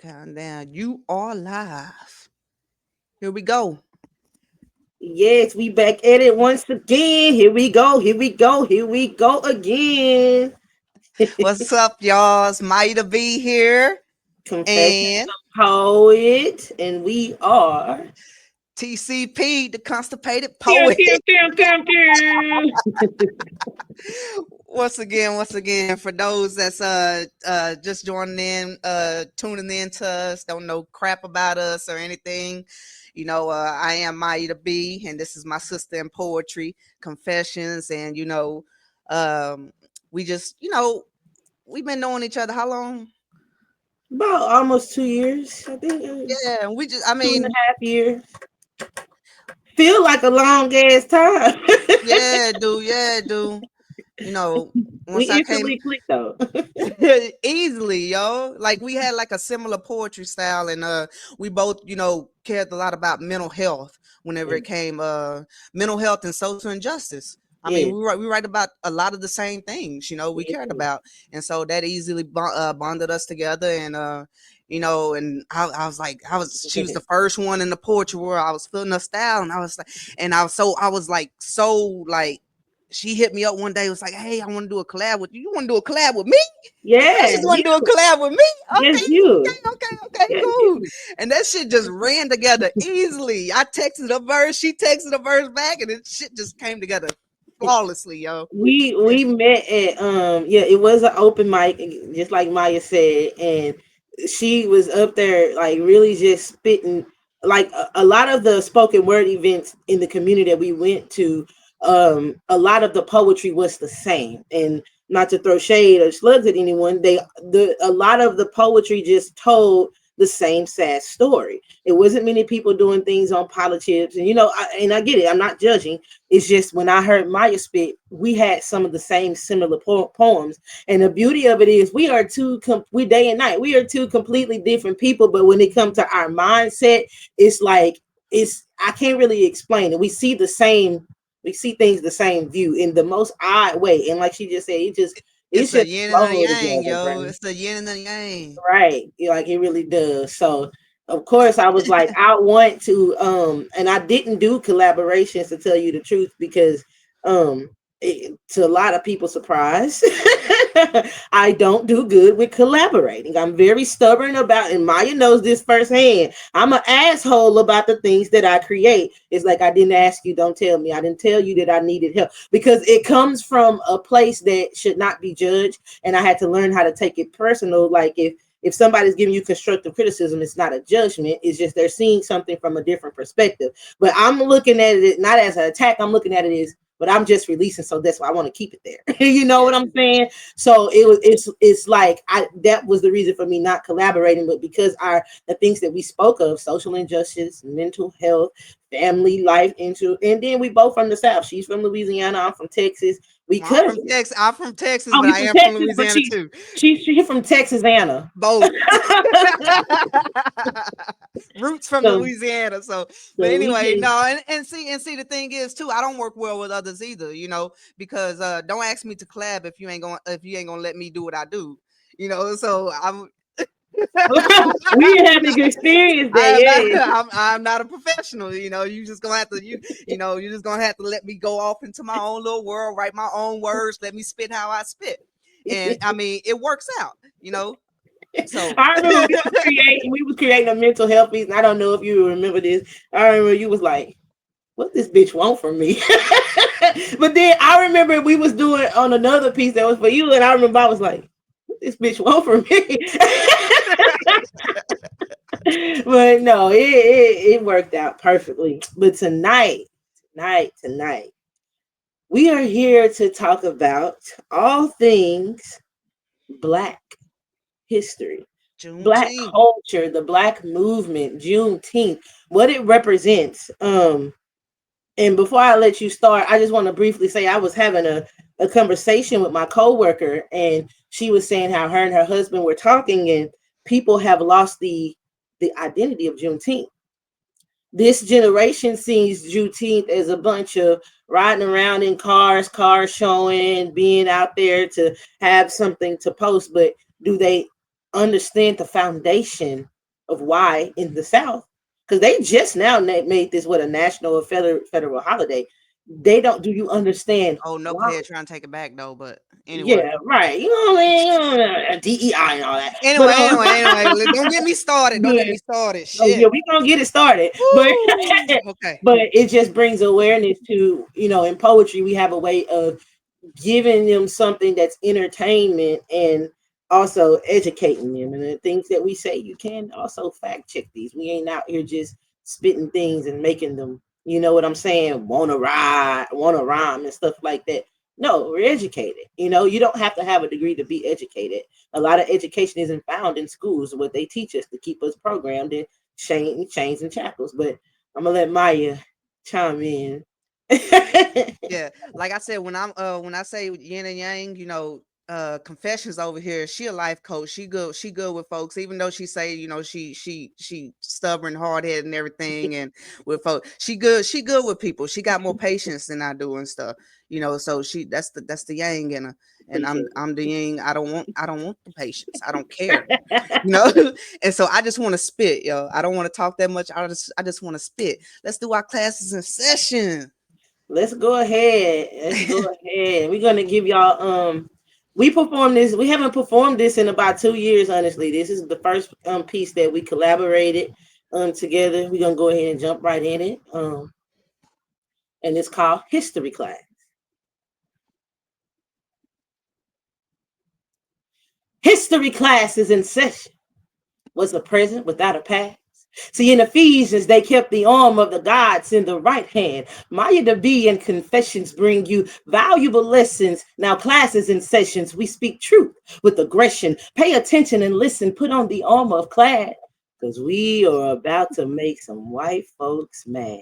Countdown. You are live. Here we go. Yes, we back at it once again. Here we go. Here we go. Here we go again. What's up, y'all? It's Mighty to be here. Confessions And of Poet, and we are. TCP, the constipated Pew, poet. pew, pew, pew, pew. once again, for those that's just joining in, tuning in to us, don't know crap about us or anything. I am Mighty to be, and this is my sister in poetry, Confessions, and um, we just, we've been knowing each other how long? About almost 2 years, I think. Yeah, we just, I Two and a mean, half years. Feel like a long ass time. yeah, dude. You know, We once I came instantly clicked though. easily, yo. Like we had like a similar poetry style, and we both, cared a lot about mental health whenever it came mental health and social injustice. I mean, Yeah, we write about a lot of the same things, we cared yeah, about, and so that easily bonded us together. And and I was like, she was yeah. the first one in the poetry world. I was feeling her style, and I was like, I was like so like. She hit me up one day. Was like, "Hey, I want to do a collab with you. You want to do a collab with me? Yeah, Confessions want you. to do a collab with me? Yes, Okay, you. Yes, cool." you. And that shit just ran together easily. I texted a verse, she texted a verse back, and it shit just came together flawlessly, yo. We met at yeah, it was an open mic, just like Maya said, and she was up there like really just spitting like a lot of the spoken word events in the community that we went to. A lot of the poetry was the same, and not to throw shade or slugs at anyone, a lot of the poetry just told the same sad story. It wasn't many people doing things on politics, and I get it. I'm not judging. It's just when I heard Maya spit, we had some of the same similar poems, and the beauty of it is we day and night. We are two completely different people, but when it comes to our mindset, it's like I can't really explain it. We see things the same view in the most odd way, and like she just said, it It's a just yin and a flow yang, together, yo. bro. It's the yin and the yang. Right. Like it really does. So of course I was like, I want to and I didn't do collaborations to tell you the truth because to a lot of people's surprise, I don't do good with collaborating. I'm very stubborn about, and Maya knows this firsthand. I'm an asshole about the things that I create. It's like I didn't ask you, don't tell me. I didn't tell you that I needed help because it comes from a place that should not be judged, and I had to learn how to take it personal. Like if somebody's giving you constructive criticism, it's not a judgment. It's just they're seeing something from a different perspective. But I'm looking at it not as an attack. I'm looking at it as, but I'm just releasing, so that's why I want to keep it there. You know what Yeah. I'm saying? So it's like that was the reason for me not collaborating, but because the things that we spoke of, social injustice, mental health, family life, and then we both from the South. She's from Louisiana, I'm from Texas. We Well, I'm from cousins. Texas. I'm from Texas, Oh, but you I from am from Texas, but Louisiana too. she's from Texas, Anna. Both. Roots from So Louisiana. So, but so we anyway, just no, and see the thing is too, I don't work well with others either, because don't ask me to collab if you ain't gonna let me do what I do. So I'm we having experience that, I am not yeah. I'm not a professional, you just gonna have to you're just gonna have to let me go off into my own little world, write my own words, let me spit how I spit. And I mean it works out. So I remember we was creating a mental health piece, and I don't know if you remember this. I remember you was like, what this bitch want from me? But then I remember we was doing on another piece that was for you, and I remember I was like, what this bitch want from me? But no, it worked out perfectly. But tonight, we are here to talk about all things Black history, Black Juneteenth. culture, the Black movement, Juneteenth, what it represents. And before I let you start, I just want to briefly say I was having a conversation with my coworker, and she was saying how her and her husband were talking, and people have lost the identity of Juneteenth. This generation sees Juneteenth as a bunch of riding around in cars showing, being out there to have something to post. But do they? understand the foundation of why in the South, because they just now made this what a national or federal holiday. They don't. Do you understand Oh, no why? player trying to take it back though, but anyway. Yeah, right. You know what I mean? DEI and all that. But Don't get me started. Don't get yeah, me started. oh yeah, Shit. we gonna get it started. But Woo! Okay. but it just brings awareness to, in poetry we have a way of giving them something that's entertainment and also educating them. And the things that we say, you can also fact check these. We ain't out here just spitting things and making them, you know what I'm saying, want to rhyme and stuff like that. No, we're educated. You don't have to have a degree to be educated. A lot of education isn't found in schools. What they teach us to keep us programmed in chains and shackles. But I'm gonna let Maya chime in. Yeah, like I said, when I say yin and yang, Confessions over here, she a life coach. She good with folks, even though she say, she stubborn, hard headed and everything, and with folks. She good with people. She got more patience than I do and stuff. So that's the yang in her. And I'm Appreciate I'm the yin. I don't want the patience. I don't care. You know? And so I just want to spit, yo. I don't want to talk that much. I just want to spit. Let's do our classes in session. Let's go ahead. Let's go ahead. We're gonna give y'all we performed this. We haven't performed this in about 2 years, honestly. This is the first piece that we collaborated together. We're gonna go ahead and jump right in it. And it's called History Class. History class is in session. Was a present without a past. See, in Ephesians, they kept the arm of the gods in the right hand. Maya the B and Confessions bring you valuable lessons. Now, classes and sessions, we speak truth with aggression. Pay attention and listen. Put on the armor of clad, because we are about to make some white folks mad.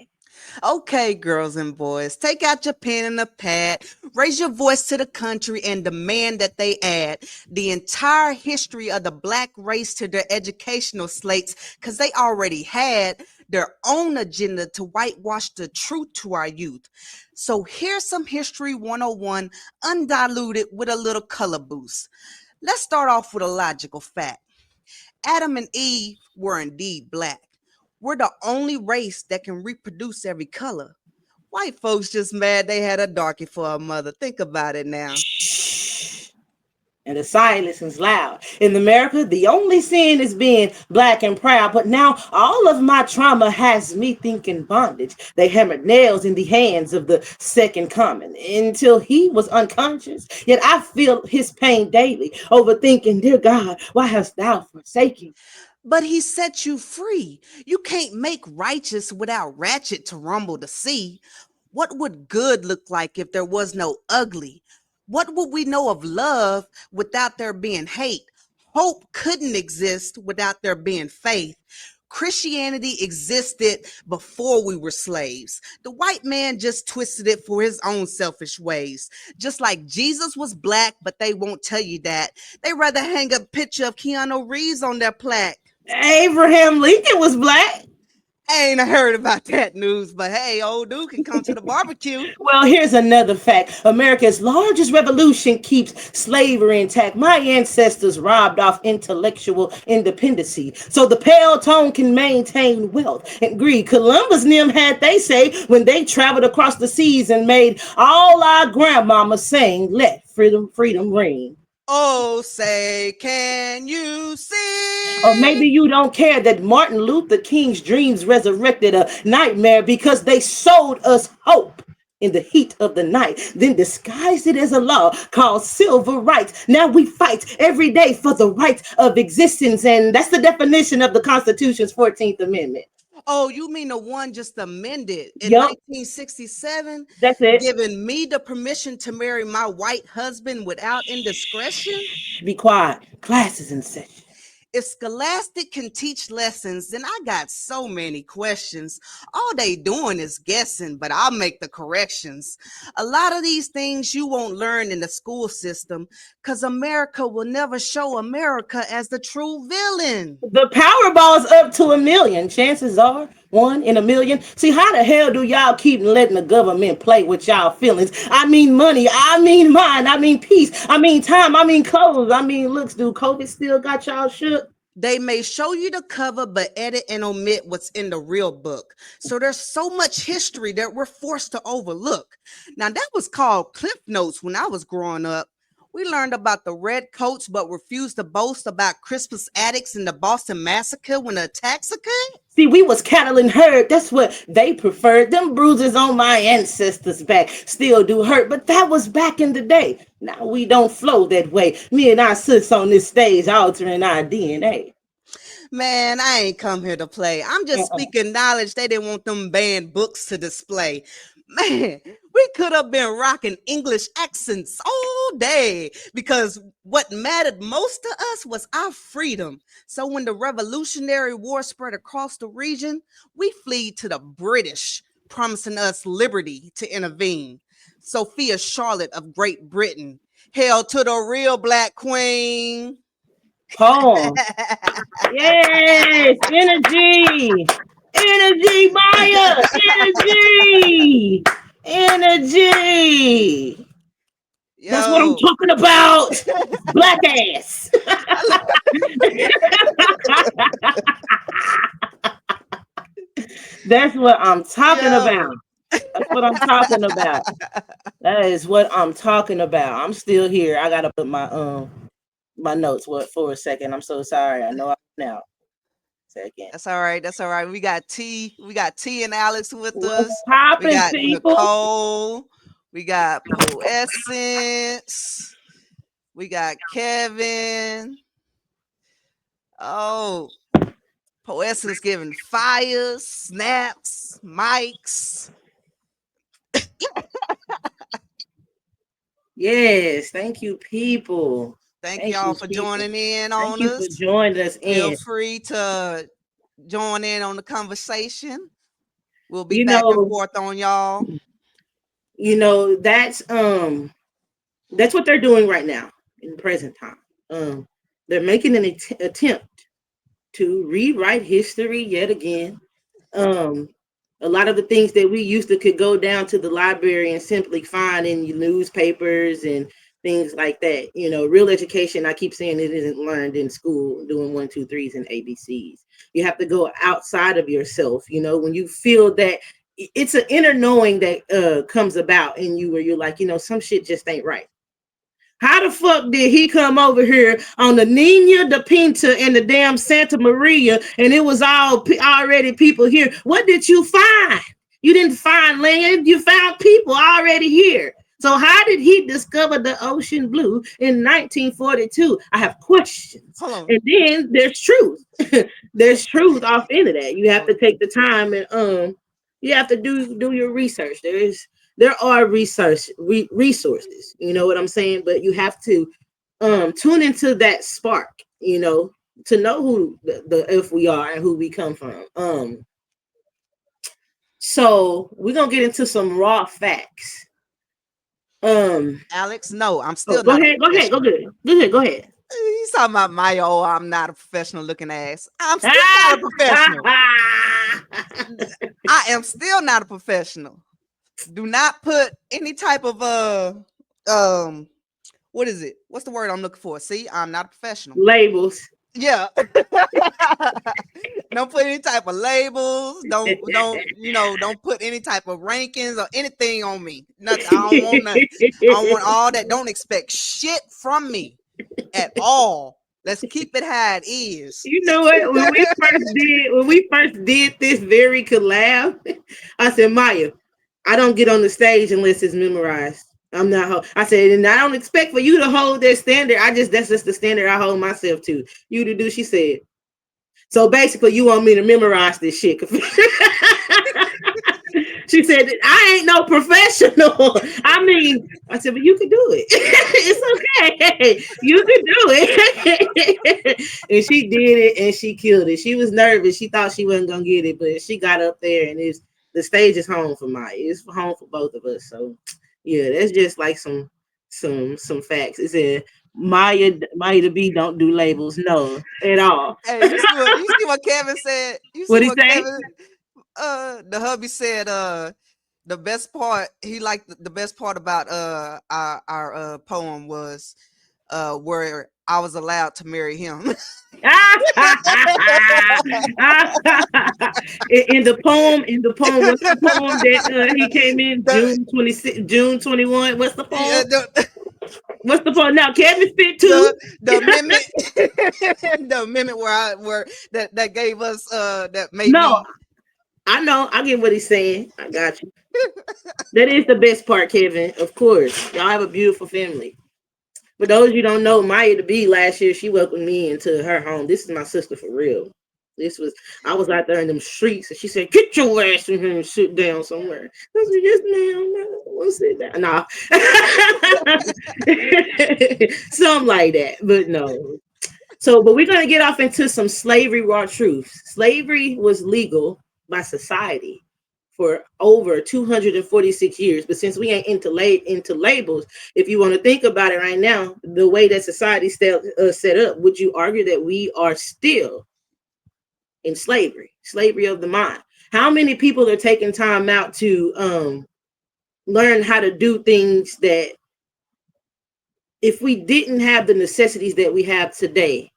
Okay, girls and boys, take out your pen and a pad, raise your voice to the country and demand that they add the entire history of the black race to their educational slates, because they already had their own agenda to whitewash the truth to our youth. So here's some History 101, undiluted with a little color boost. Let's start off with a logical fact. Adam and Eve were indeed black. We're the only race that can reproduce every color. White folks just mad they had a darkie for a mother. Think about it now. Shh. And the silence is loud. In America, the only sin is being black and proud. But now all of my trauma has me thinking bondage. They hammered nails in the hands of the second coming until he was unconscious. Yet I feel his pain daily, overthinking, dear God, why hast thou forsaken? But he set you free. You can't make righteous without ratchet to rumble to see. What would good look like if there was no ugly? What would we know of love without there being hate? Hope couldn't exist without there being faith. Christianity existed before we were slaves. The white man just twisted it for his own selfish ways. Just like Jesus was black, but they won't tell you that. They rather hang a picture of Keanu Reeves on their plaque. Abraham Lincoln was black. I ain't heard about that news, but hey, old dude can come to the barbecue. Well, here's another fact. America's largest revolution keeps slavery intact. My ancestors robbed off intellectual independency so the pale tone can maintain wealth and greed. Columbus and them had they say when they traveled across the seas and made all our grandmamas sing, let freedom, freedom ring. Oh, say, can you Or see? maybe you don't care that Martin Luther King's dreams resurrected a nightmare because they sold us hope in the heat of the night, then disguised it as a law called civil rights. Now we fight every day for the right of existence, and that's the definition of the Constitution's 14th Amendment. Oh, you mean the one just amended in Yup, 1967, that's it. giving me the permission to marry my white husband without indiscretion? Shh, be quiet. Class is in session. If Scholastic can teach lessons, then I got so many questions. All they doing is guessing, but I'll make the corrections. A lot of these things you won't learn in the school system, because America will never show America as the true villain. The Powerball's up to 1 million. Chances are One in a million. See, how the hell do y'all keep letting the government play with y'all feelings? I mean money, I mean mind, I mean peace, I mean time, I mean clothes, I mean looks. Do COVID still got y'all shook? They may show you the cover, but edit and omit what's in the real book. So there's so much history that we're forced to overlook. Now, that was called Cliff Notes when I was growing up. We learned about the red coats, but refused to boast about Crispus Attucks and the Boston Massacre when the attacks occurred. See, we was cattle and herd. That's what they preferred. Them bruises on my ancestors' back still do hurt, but that was back in the day. Now we don't flow that way. Me and our sis on this stage altering our DNA. Man, I ain't come here to play. I'm just Uh-uh. speaking knowledge. They didn't want them banned books to display. Man, we could have been rocking English accents all day because what mattered most to us was our freedom. So when the Revolutionary War spread across the region, we fled to the British, promising us liberty to intervene. Sophia Charlotte of Great Britain, hail to the real Black Queen. Poem. Yes, energy. Energy, Maya. Energy. Energy. That's what I'm Yo. talking about. Black ass. That's what I'm talking about. Yo. That's what I'm talking about. That is what I'm talking about. I'm still here. I gotta put my notes for a second. I'm so sorry. I know I'm now. Second. That's all right. That's all right. We got T. We got T and Alex with What's us. We popping, got people? Nicole. We got Poessence. We got Kevin. Oh, Poessence giving fires, snaps, mics. Yes, thank you, people. Thank Thank y'all you, for people. joining in Thank on you for us. joining us Feel in. free to join in on the conversation. We'll be You back and know, forth on y'all. you know, that's what they're doing right now in present time. They're making an attempt to rewrite history yet again. Um, a lot of the things that we used to could go down to the library and simply find in your newspapers and things like that. You know, real education, I keep saying it isn't learned in school doing one, two, threes and ABCs. You have to go outside of yourself, you know, when you feel that it's an inner knowing that comes about in you where you're like, you know, some shit just ain't right. How the fuck did he come over here on the Nina, the Pinta, and the damn Santa Maria, and it was all already people here? What did you find? You didn't find land. You found people already here. So how did he discover the ocean blue in 1942? I have questions. Hold on. And then there's truth. There's truth off into that. You have to take the time and you have to do your research. There are resources, you know what I'm saying, but you have to tune into that spark, you know, to know who the if we are and who we come from. So we're gonna get into some raw facts. Alex, no, I'm Oh, still not a go professional. good, go ahead. He's talking about my oh, I'm not a professional looking ass. I'm still not a professional. I am still not a professional. Do not put any type of um what is it? What's the word I'm looking for? See, I'm not a professional. Labels. Yeah. Don't put any type of labels. Don't put any type of rankings or anything on me. Nothing. I don't want nothing. I don't want all that. Don't expect shit from me at all. Let's keep it how it is. You know what? When we first did this very collab, I said, Maya, I don't get on the stage unless it's memorized. I'm not. I said, and I don't expect for you to hold that standard. That's just the standard I hold myself to. You to do. She said. So basically, you want me to memorize this shit. She said, I ain't no professional. I mean, I said, but you can do it. It's okay. You can do it. And she did it and she killed it. She was nervous. She thought she wasn't gonna get it, but she got up there and the stage is home for Maya. It's home for both of us. So yeah, that's just like some facts. It said Maya the B don't do labels, no, at all. Hey, you see what Kevin said? You What see he what say? Kevin the hubby said the best part he liked the best part about our poem was where I was allowed to marry him. In the poem, what's the poem that he came in the, June 26, June 21? What's the yeah, poem? What's the poem? Now, Kevin spit the too. the amendment the amendment where that gave us that made No, me. I know. I get what he's saying. I got you. That is the best part, Kevin. Of course, y'all have a beautiful family. For those you don't know, Maya the Bee last year she welcomed me into her home. This is my sister for real. This was I was out there in them streets, and she said, "Get your ass in here and sit down somewhere." I said, "Yes, ma'am. No, I want to sit down." Nah, something like that, but no. So, but we're gonna get off into some slavery raw truths. Slavery was legal by society for over 246 years. But since we ain't into labels, if you want to think about it right now, the way that society set up, would you argue that we are still in slavery of the mind? How many people are taking time out to learn how to do things that if we didn't have the necessities that we have today,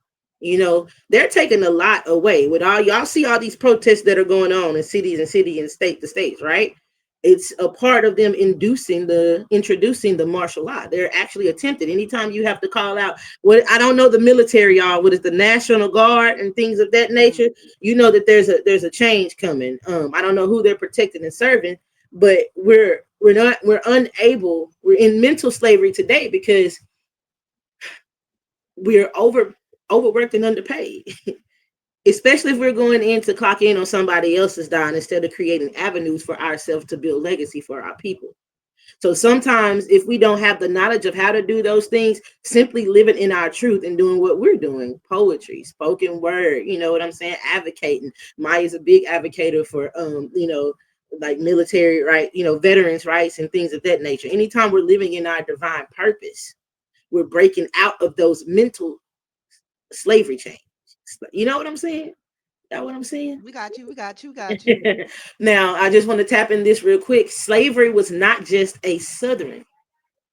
they're taking a lot away with all y'all see all these protests that are going on in cities and city and state to states, right? It's a part of them introducing the martial law. They're actually attempted. Anytime you have to call out what I don't know the military, y'all, what is the National Guard and things of that nature, you know that there's a change coming. I don't know who they're protecting and serving, but we're in mental slavery today because we're overworked and underpaid. Especially if we're going in to clock in on somebody else's dime instead of creating avenues for ourselves to build legacy for our people. So sometimes if we don't have the knowledge of how to do those things, simply living in our truth and doing what we're doing, poetry, spoken word, you know what I'm saying, advocating. Maya's a big advocate for like military right, veterans rights and things of that nature. Anytime we're living in our divine purpose, we're breaking out of those mental slavery chains. You know what I'm saying? That what I'm saying? We got you. We got you. We got you. Now, I just want to tap in this real quick. Slavery was not just a Southern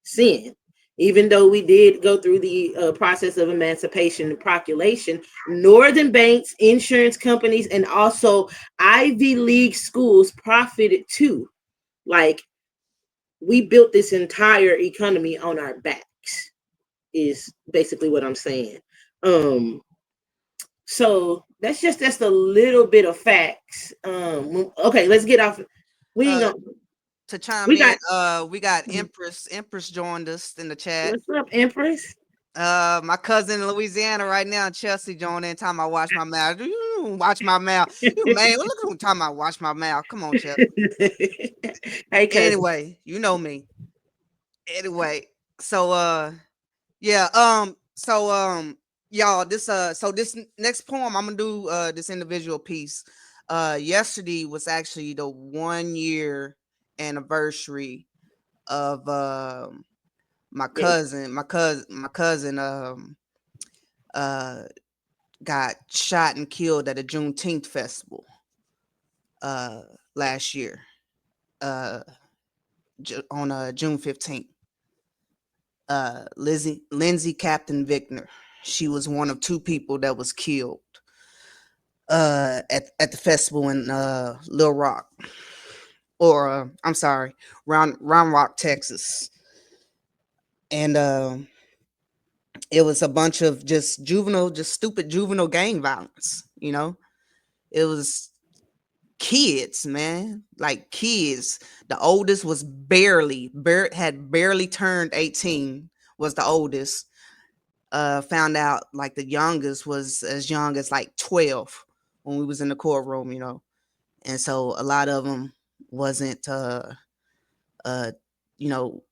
sin. Even though we did go through the process of emancipation and proclamation, Northern banks, insurance companies, and also Ivy League schools profited too. Like, we built this entire economy on our backs, is basically what I'm saying. So that's a little bit of facts. Okay, let's get off. We ain't Uh, gonna. to chime We in, got. we got Empress joined us in the chat. What's up, Empress? My cousin in Louisiana right now, Chelsea, joined in. Time I wash my mouth. Do you watch my mouth? You man, look at time I wash my mouth. Come on, Chelsea. Hey, cousin. Anyway, you know me. Anyway, so yeah, y'all, this next poem I'm gonna do this individual piece. Yesterday was actually the 1 year anniversary of Yeah. my cousin uh got shot and killed at a Juneteenth festival uh last year uh on June 15th. Lindsay Captain Vickner. She was one of two people that was killed at the festival in Little Rock, or I'm sorry, Round Rock, Texas, and it was a bunch of just stupid juvenile gang violence. It was kids, man, like kids. The oldest was had barely turned 18. Was the oldest. Found out like the youngest was as young as like 12 when we was in the courtroom. And so a lot of them wasn't uh you know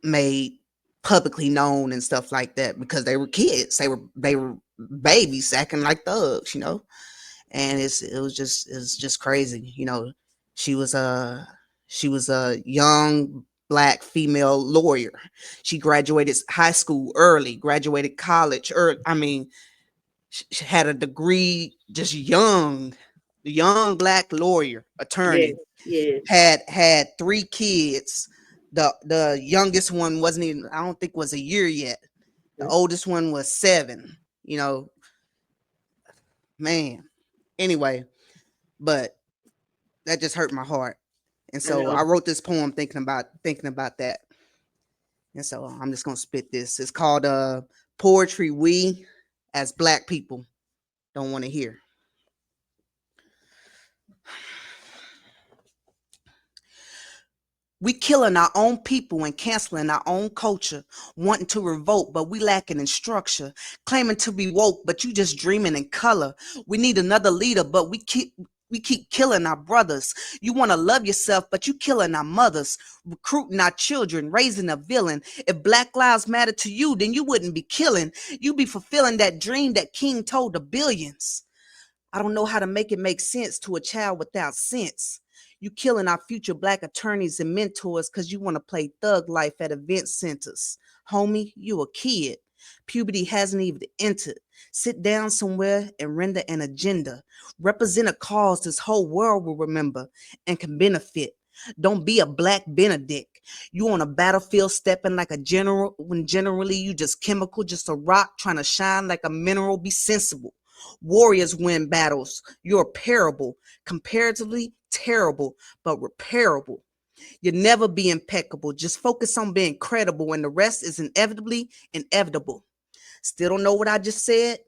made publicly known and stuff like that because they were kids. They were babies acting like thugs. And it was just crazy. She was a she was a young black female lawyer. She graduated high school early, graduated college early. I mean, she had a degree just young. the young black lawyer Yes, attorney, yes. had 3 kids. The youngest one wasn't even, I don't think, was a year yet. The oldest one was 7. You know, man. Anyway, but that just hurt my heart. And I so know. I wrote this poem thinking about that. And so I'm just gonna spit this. It's called Poetry We as Black People Don't Want to Hear. We killing our own people and canceling our own culture, wanting to revolt, but we lacking in structure, claiming to be woke, but you just dreaming in color. We need another leader, but we keep killing our brothers. You want to love yourself, but you killing our mothers, recruiting our children, raising a villain. If Black Lives Matter to you, then you wouldn't be killing. You'd be fulfilling that dream that King told the billions. I don't know how to make it make sense to a child without sense. You killing our future black attorneys and mentors because you want to play thug life at event centers. Homie, you a kid. Puberty hasn't even entered. Sit down somewhere and render an agenda. Represent a cause this whole world will remember and can benefit. Don't be a black Benedict. You on a battlefield stepping like a general when generally you just chemical, just a rock trying to shine like a mineral. Be sensible. Warriors win battles. You're a parable, comparatively terrible, but repairable. You'll never be impeccable. Just focus on being credible, and the rest is inevitably inevitable. Still don't know what I just said?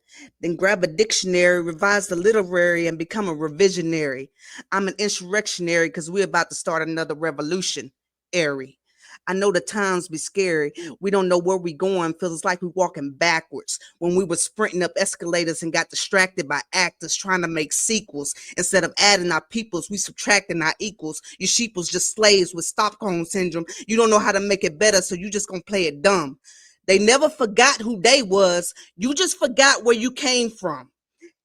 Then grab a dictionary, revise the literary, and become a revisionary. I'm an insurrectionary because we're about to start another revolution. Airy. I know the times be scary. We don't know where we going. Feels like we walking backwards. When we were sprinting up escalators and got distracted by actors trying to make sequels. Instead of adding our peoples, we subtracting our equals. You sheeples just slaves with Stockholm syndrome. You don't know how to make it better, so you just gonna play it dumb. They never forgot who they was. You just forgot where you came from.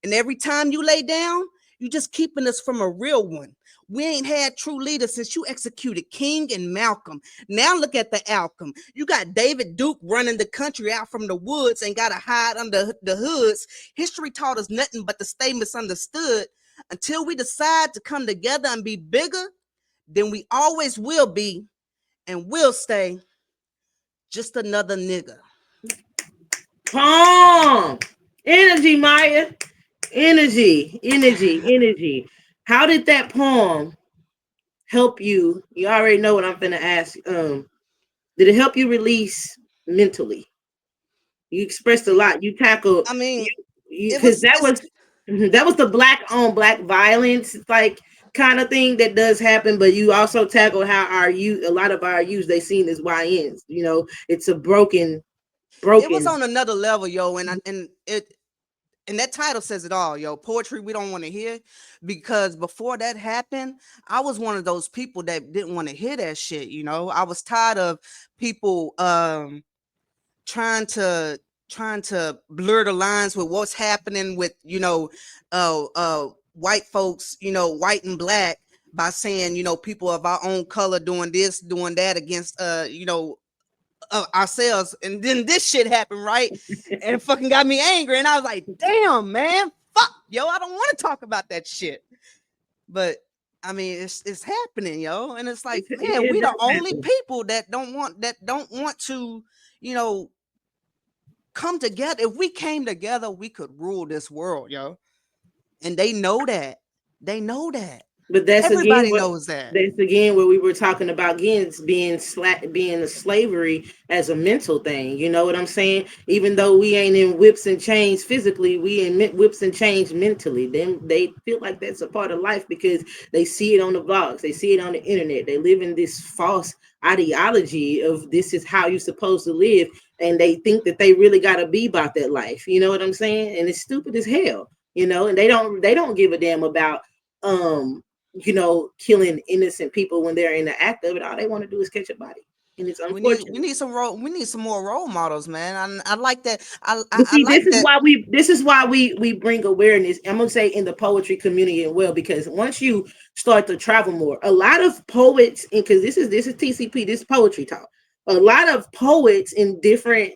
And every time you lay down, you just keeping us from a real one. We ain't had true leaders since you executed King and Malcolm. Now look at the outcome. You got David Duke running the country out from the woods and got to hide under the hoods. History taught us nothing but to stay misunderstood. Until we decide to come together and be bigger, then we always will be and will stay just another nigga. Calm. Energy, Maya. Energy, energy, energy. How did that poem help you? You already know what I'm gonna ask. Did it help you release mentally? You expressed a lot. You tackled I mean, you it because was that it's was that was the black on black violence like kind of thing that does happen. But you also tackled how our youth, a lot of our youth, they seen as YNs. You know, it's a it was broken. on another level, yo, and that title says it all, yo. Poetry we don't want to hear, because before that happened, I was one of those people that didn't want to hear that shit. I was tired of people trying to blur the lines with what's happening with white folks, white and black, by saying people of our own color doing this, doing that against ourselves. And then this shit happened, right? And it fucking got me angry. And I was like, damn, man, fuck, yo, I don't want to talk about that shit. But I mean, it's happening, yo. And it's like, man, It we the does only happen. people that don't want to, come together. If we came together, we could rule this world, yo. And they know that. They know that. But that's again Everybody what knows that. that's again what we were talking about again. It's being a slavery as a mental thing. You know what I'm saying? Even though we ain't in whips and chains physically, we in whips and chains mentally. Then they feel like that's a part of life because they see it on the vlogs, they see it on the internet. They live in this false ideology of this is how you're supposed to live, and they think that they really got to be about that life. You know what I'm saying? And it's stupid as hell. You know, and they don't give a damn about killing innocent people when they're in the act of it. All they want to do is catch a body, and it's We unfortunate. need some more role models, man. I like that. But I see, like that. this is why we bring awareness. I'm gonna say in the poetry community as well, because once you start to travel more, a lot of poets, and because this is TCP, this is poetry talk. A lot of poets in different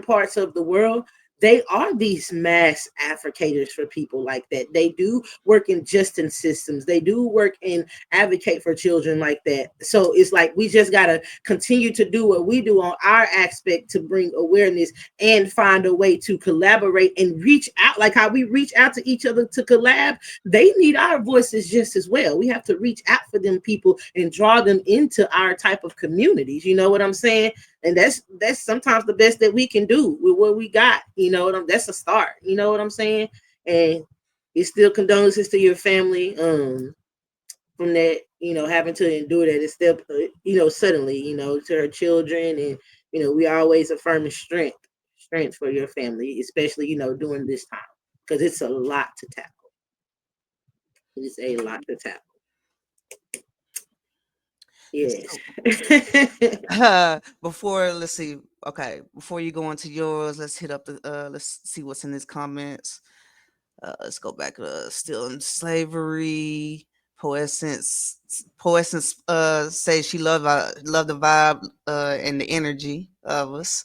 parts of the world, they are these mass advocators for people like that. They do work in justice systems. They do work and advocate for children like that. So it's like we just gotta continue to do what we do on our aspect to bring awareness and find a way to collaborate and reach out, like how we reach out to each other to collab. They need our voices just as well. We have to reach out for them people and draw them into our type of communities. You know what I'm saying? And that's sometimes the best that we can do with what we got. You know what I'm, that's a start. You know what I'm saying? And it's still condolences to your family from that, you know, having to endure that. It's still, you know, suddenly, you know, to her children. And you know, we always affirming strength for your family, especially, you know, during this time, because it's a lot to tackle. It's a lot to tackle. Yes. Before, let's see. Okay, before you go into yours, let's hit up the. Let's see what's in these comments. Let's go back. Still in slavery. Poessence. Poessence. Say she love the vibe. And the energy of us.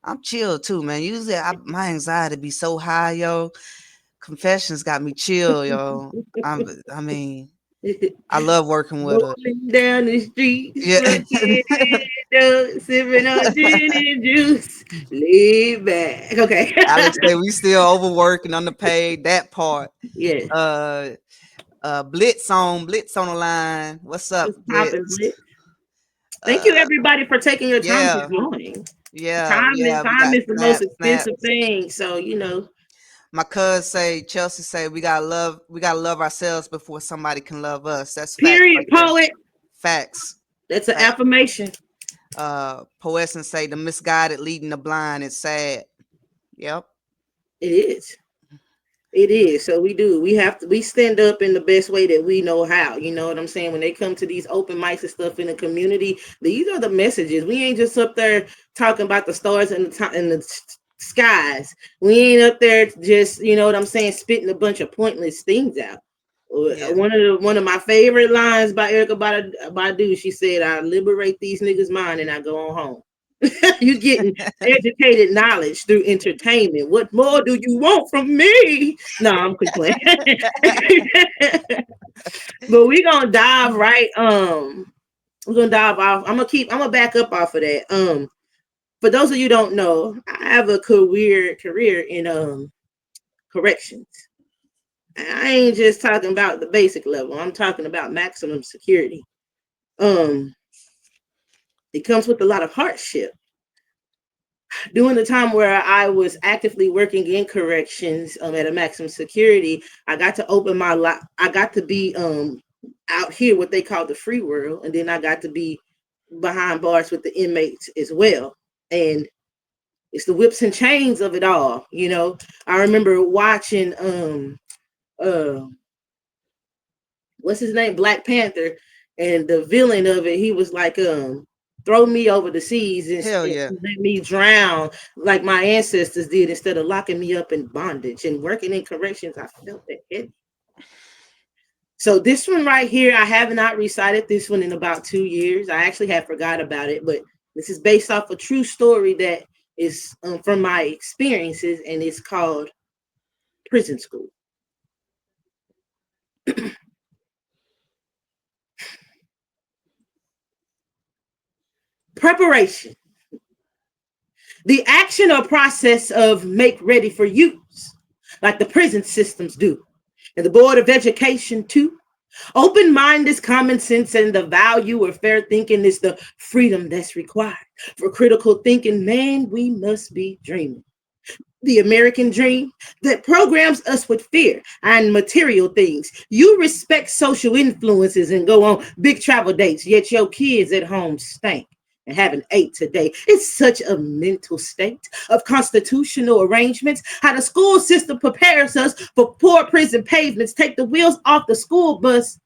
I'm chill too, man. Usually, my anxiety be so high, yo. Confessions got me chill, yo. I mean, I love working with her. Rolling down the street, Yeah. smoking dope, sipping on gin and juice, lay back. Okay. Alex say we still overworking, underpaid. That part. Yes. Uh, Blitz on the line. What's up, What's popping, Blitz? Blitz? Thank you, Uh, everybody, for taking your time this yeah, morning. yeah. We Time got is the most snap. expensive thing. So, you know, My cuz say Chelsea say we gotta love ourselves before somebody can love us. That's facts period, right there. poet. Facts. That's an Facts. affirmation. Poets say the misguided leading the blind is sad. Yep. It is. It is. So we have to, we stand up in the best way that we know how. You know what I'm saying? When they come to these open mics and stuff in the community, these are the messages. We ain't just up there talking about the stars and the skies. We ain't up there just, you know what I'm saying, spitting a bunch of pointless things out. Yeah. One of my favorite lines by Erica Badu, she said, "I liberate these niggas' mind and I go on home." You getting educated knowledge through entertainment. What more do you want from me? No, I'm quick playing. But we gonna dive right. We're gonna dive off. I'm gonna back up off of that. For those of you who don't know, I have a career in corrections. I ain't just talking about the basic level. I'm talking about maximum security. Um, it comes with a lot of hardship. During the time where I was actively working in corrections at a maximum security, I got to open my life. I got to be out here, what they call the free world, and then I got to be behind bars with the inmates as well. And it's the whips and chains of it all. You know, I remember watching uh what's his name, Black Panther, and the villain of it, he was like, throw me over the seas Hell and yeah. let me drown like my ancestors did instead of locking me up in bondage. And working in corrections, I felt that heavy. So this one right here, I have not recited this one in about 2 years. I actually had forgot about it, but this is based off a true story that is from my experiences, and it's called Prison School. Preparation. The action or process of make ready for use, like the prison systems do, and the Board of Education too. Open mind is common sense, and the value of fair thinking is the freedom that's required. For critical thinking, man, we must be dreaming. The American dream that programs us with fear and material things. You respect social influences and go on big travel dates, yet your kids at home stink and haven't ate today. It's such a mental state of constitutional arrangements. How the school system prepares us for poor prison pavements, take the wheels off the school bus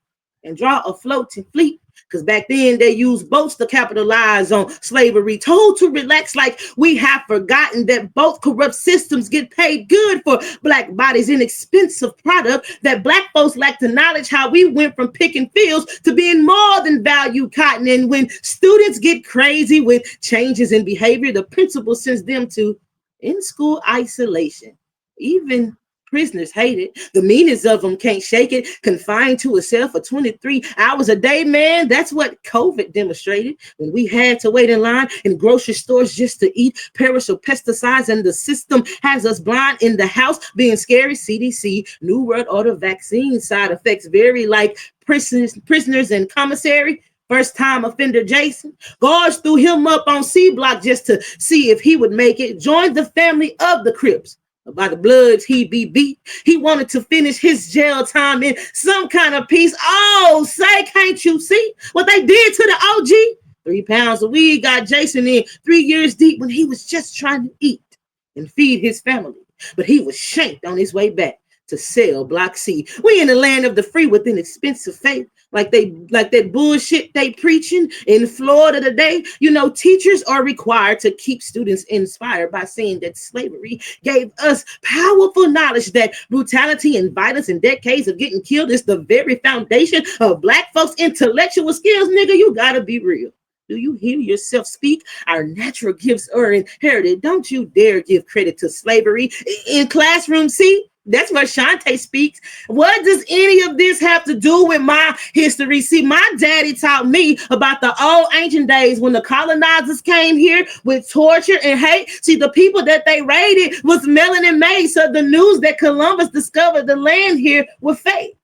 and draw a floating fleet. Because back then they used boats to capitalize on slavery, told to relax like we have forgotten that both corrupt systems get paid good for black bodies, inexpensive product, that black folks lack the knowledge how we went from picking fields to being more than value cotton. And when students get crazy with changes in behavior, the principal sends them to in school isolation. Even prisoners hate it. The meanest of them can't shake it. Confined to a cell for 23 hours a day, man. That's what COVID demonstrated when we had to wait in line in grocery stores just to eat perishable pesticides, and the system has us blind in the house being scary. CDC, New World Order vaccine side effects vary like prisoners in commissary. First time offender Jason. Guards threw him up on C Block just to see if he would make it. Joined the family of the Crips. By the bloods he be beat. He wanted to finish his jail time in some kind of peace. Oh, say, can't you see what they did to the OG? 3 pounds of weed got Jason in 3 years deep when he was just trying to eat and feed his family. But he was shanked on his way back to sell Block C. We in the land of the free with an expensive faith. Like that bullshit they preaching in Florida today. You know, teachers are required to keep students inspired by saying that slavery gave us powerful knowledge that brutality and violence and decades of getting killed is the very foundation of black folks' intellectual skills. Nigga, you gotta be real. Do you hear yourself speak? Our natural gifts are inherited. Don't you dare give credit to slavery. In classroom, see? That's where Shantae speaks. What does any of this have to do with my history? See, my daddy taught me about the old ancient days when the colonizers came here with torture and hate. See, the people that they raided was melanin made, so the news that Columbus discovered the land here was fake.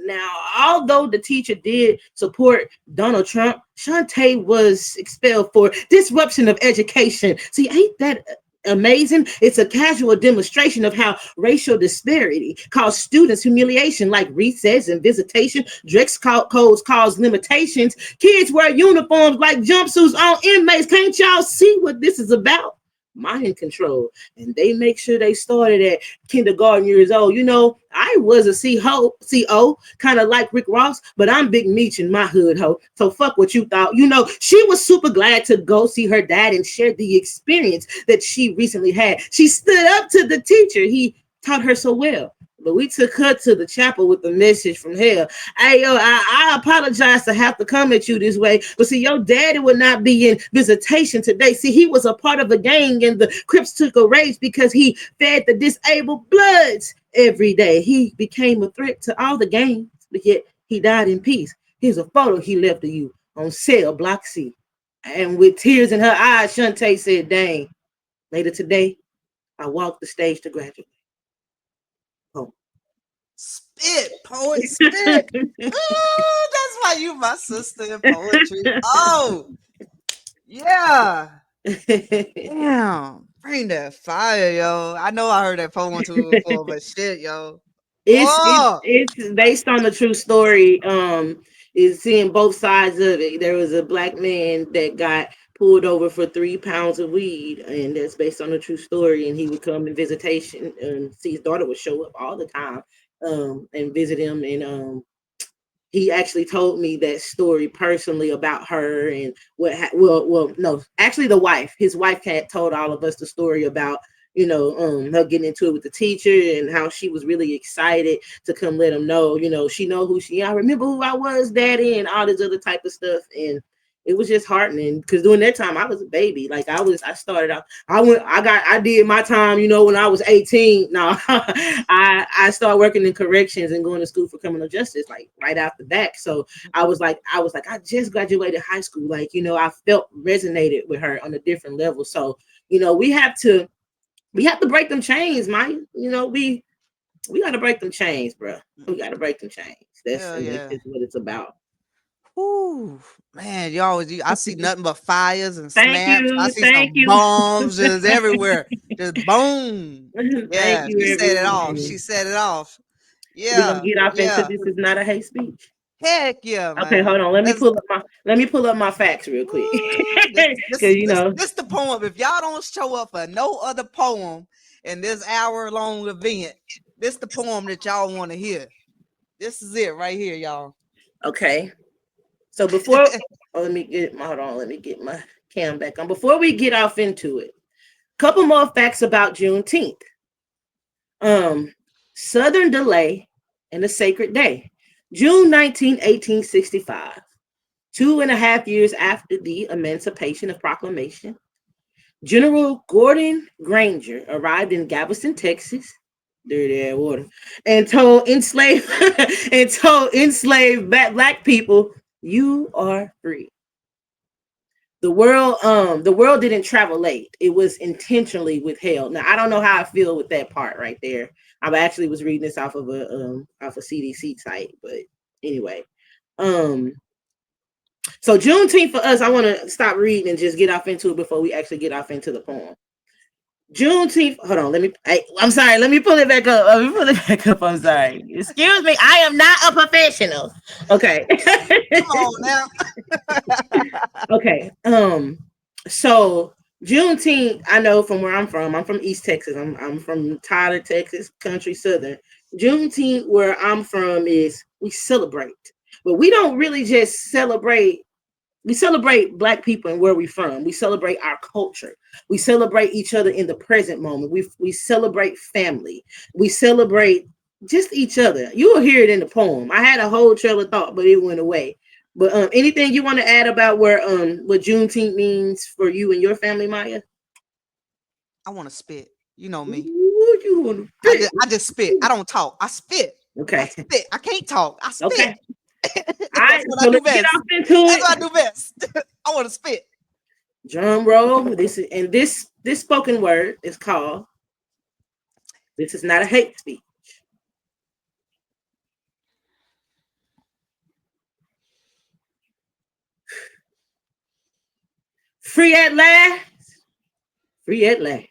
Now, although the teacher did support Donald Trump, Shantae was expelled for disruption of education. See, ain't that amazing? It's a casual demonstration of how racial disparity cause students humiliation, like recess and visitation. Dress codes cause limitations. Kids wear uniforms like jumpsuits on inmates. Can't y'all see what this is about? Mind control. And they make sure they started at kindergarten years old. You know, I was a CO, kind of like Rick Ross, but I'm Big Meech in my hood, ho. So fuck what you thought. You know, she was super glad to go see her dad and share the experience that she recently had. She stood up to the teacher. He taught her so well. But we took her to the chapel with a message from hell. Hey, yo, I apologize to have to come at you this way. But see, your daddy would not be in visitation today. See, he was a part of a gang and the Crips took a rage because he fed the disabled bloods every day. He became a threat to all the gangs, but yet he died in peace. Here's a photo he left of you on cell Block C. And with tears in her eyes, Shantae said, dang, later today, I walked the stage to graduate. Oh. Spit, poet, spit. Ooh, that's why you my sister in poetry. Oh, yeah. Damn. Bring that fire, yo. I know I heard that poem too before, but shit, yo. Oh, It's based on a true story. Is seeing both sides of it. There was a black man that got pulled over for 3 pounds of weed, and that's based on a true story. And he would come in visitation, and see his daughter would show up all the time, and visit him. And he actually told me that story personally about her and no, actually the wife, his wife had told all of us the story about, you know, her getting into it with the teacher and how she was really excited to come let him know, you know, she know who I remember who I was, daddy, and all this other type of stuff. And it was just heartening because during that time I was a baby. Like I started out, I did my time, you know, when I was 18. No, I started working in corrections and going to school for criminal justice, like right after that. So I was like, I just graduated high school. Like, you know, I felt resonated with her on a different level. So, you know, we have to break them chains, Mike. You know, we got to break them chains, bro. We got to break them chains. That's hell yeah. what it's about. Ooh, man, I see nothing but fires and Thank snaps. I you. see Thank some you. bombs just everywhere. Just boom. Thank Yeah, you, she said it off. everyone. She said it off. We're gonna Yeah, get off into yeah. this is not a hate speech. Heck yeah, Okay, man. hold on. Let me Let's pull up my facts real quick. Ooh, Cause you know, this the poem. If y'all don't show up for no other poem in this hour-long event, this the poem that y'all want to hear. This is it right here, y'all. okay. So before let me get my cam back on. Before we get off into it, couple more facts about Juneteenth. Um, Southern delay and a sacred day. June 19, 1865, 2.5 years after the Emancipation of Proclamation, General Gordon Granger arrived in Galveston, Texas, dirty ass water, and told enslaved and told enslaved black people, "You are free." The world didn't travel late. It was intentionally withheld. Now I don't know how I feel with that part right there. I actually was reading this off a CDC site, but anyway. Um so Juneteenth for us, I want to stop reading and just get off into it before we actually get off into the poem. Juneteenth. Hold on. I'm sorry. Let me pull it back up. Let me pull it back up. I'm sorry. Excuse me. I am not a professional. Okay. Come on now. Okay. So Juneteenth, I know from where I'm from. I'm from East Texas. I'm from Tyler, Texas, country southern. Juneteenth, where I'm from, is we celebrate, but we don't really just celebrate. We celebrate black people and where we're from. We celebrate our culture. We celebrate each other in the present moment. We celebrate family. We celebrate just each other. You will hear it in the poem. I had a whole trail of thought, but it went away. But anything you want to add about where what Juneteenth means for you and your family, Maya? I want to spit. You know me. Ooh, you want to I just spit. I don't talk. I spit. I Okay. spit. I can't talk. I spit. Okay. All right. That's what I So do let's get best. off into That's it. what I do best. I want to spit. Drum roll. This spoken word is called "This is not a hate speech." Free at last. Free at last.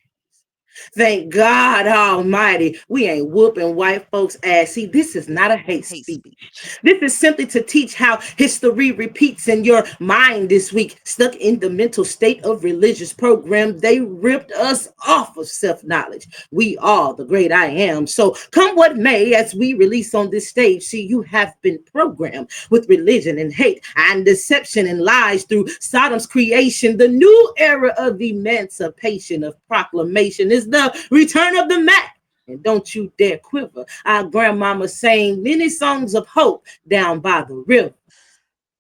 Thank God Almighty, we ain't whooping white folks' ass. See, this is not a hate Hate speech. speech. This is simply to teach how history repeats in your mind this week. Stuck in the mental state of religious program, they ripped us off of self-knowledge. We are the great I am. So come what may, as we release on this stage, see, you have been programmed with religion and hate and deception and lies through Sodom's creation. The new era of emancipation, of proclamation, is the return of the Mac. And don't you dare quiver. Our grandmama sang many songs of hope down by the river.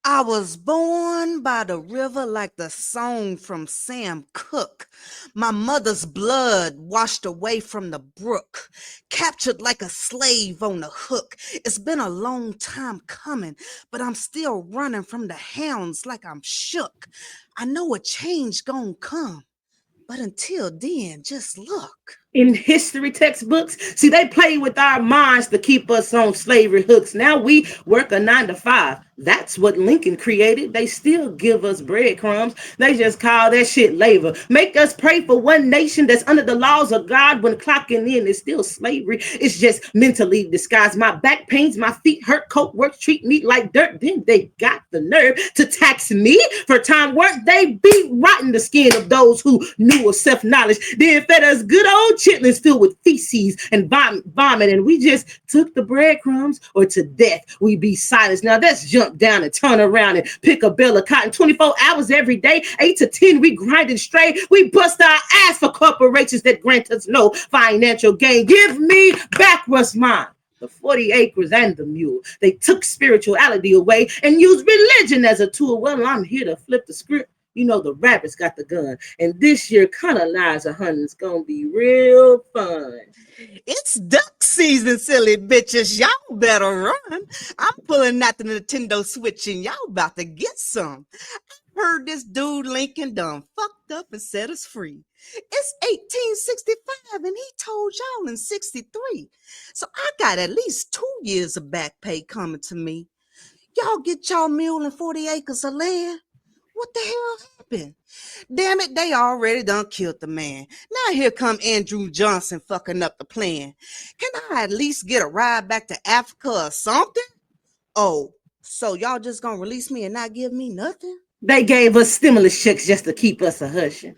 I was born by the river like the song from Sam Cooke. My mother's blood washed away from the brook, captured like a slave on the hook. It's been a long time coming, but I'm still running from the hounds like I'm shook. I know a change gonna come, but until then, just look. In history textbooks, see, they play with our minds to keep us on slavery hooks. Now we work a 9 to 5. That's what Lincoln created. They still give us breadcrumbs. They just call that shit labor. Make us pray for one nation that's under the laws of God when clocking in is still slavery. It's just mentally disguised. My back pains, my feet hurt, coke work, treat me like dirt. Then they got the nerve to tax me for time work. They beat rotten the skin of those who knew of self-knowledge. Then fed us good old chitlins filled with feces and vomit, and we just took the breadcrumbs, or to death we be silenced. Now let's jump down and turn around and pick a bale of cotton 24 hours every day, 8 to 10 we grinding straight. We bust our ass for corporations that grant us no financial gain. Give me back what's mine, the 40 acres and the mule. They took spirituality away and used religion as a tool. Well, I'm here to flip the script. You know, the rabbits got the gun. And this year, colonizer hunting's gonna be real fun. It's duck season, silly bitches. Y'all better run. I'm pulling out the Nintendo Switch and y'all about to get some. Heard this dude Lincoln done fucked up and set us free. It's 1865 and he told y'all in 63. So I got at least 2 years of back pay coming to me. Y'all get y'all mule and 40 acres of land. What the hell happened? Damn it, they already done killed the man. Now here come Andrew Johnson fucking up the plan. Can I at least get a ride back to Africa or something? Oh, so y'all just gonna release me and not give me nothing? They gave us stimulus checks just to keep us a hushing.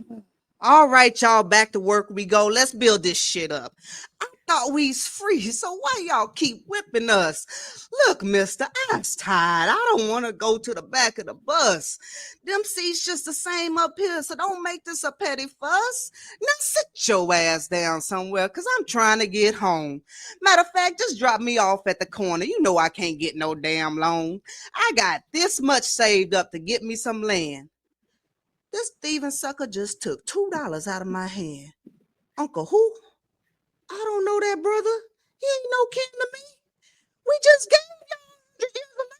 All right, y'all, back to work we go. Let's build this shit up. I thought we's free, so why y'all keep whipping us? Look, mister, I'm tired. I don't want to go to the back of the bus. Them seats just the same up here, so don't make this a petty fuss. Now sit your ass down somewhere, because I'm trying to get home. Matter of fact, just drop me off at the corner. You know I can't get no damn loan. I got this much saved up to get me some land. This thieving sucker just took $2 out of my hand. Uncle who? I don't know that brother. He ain't no kin to me. We just gave y'all 100 years of labor,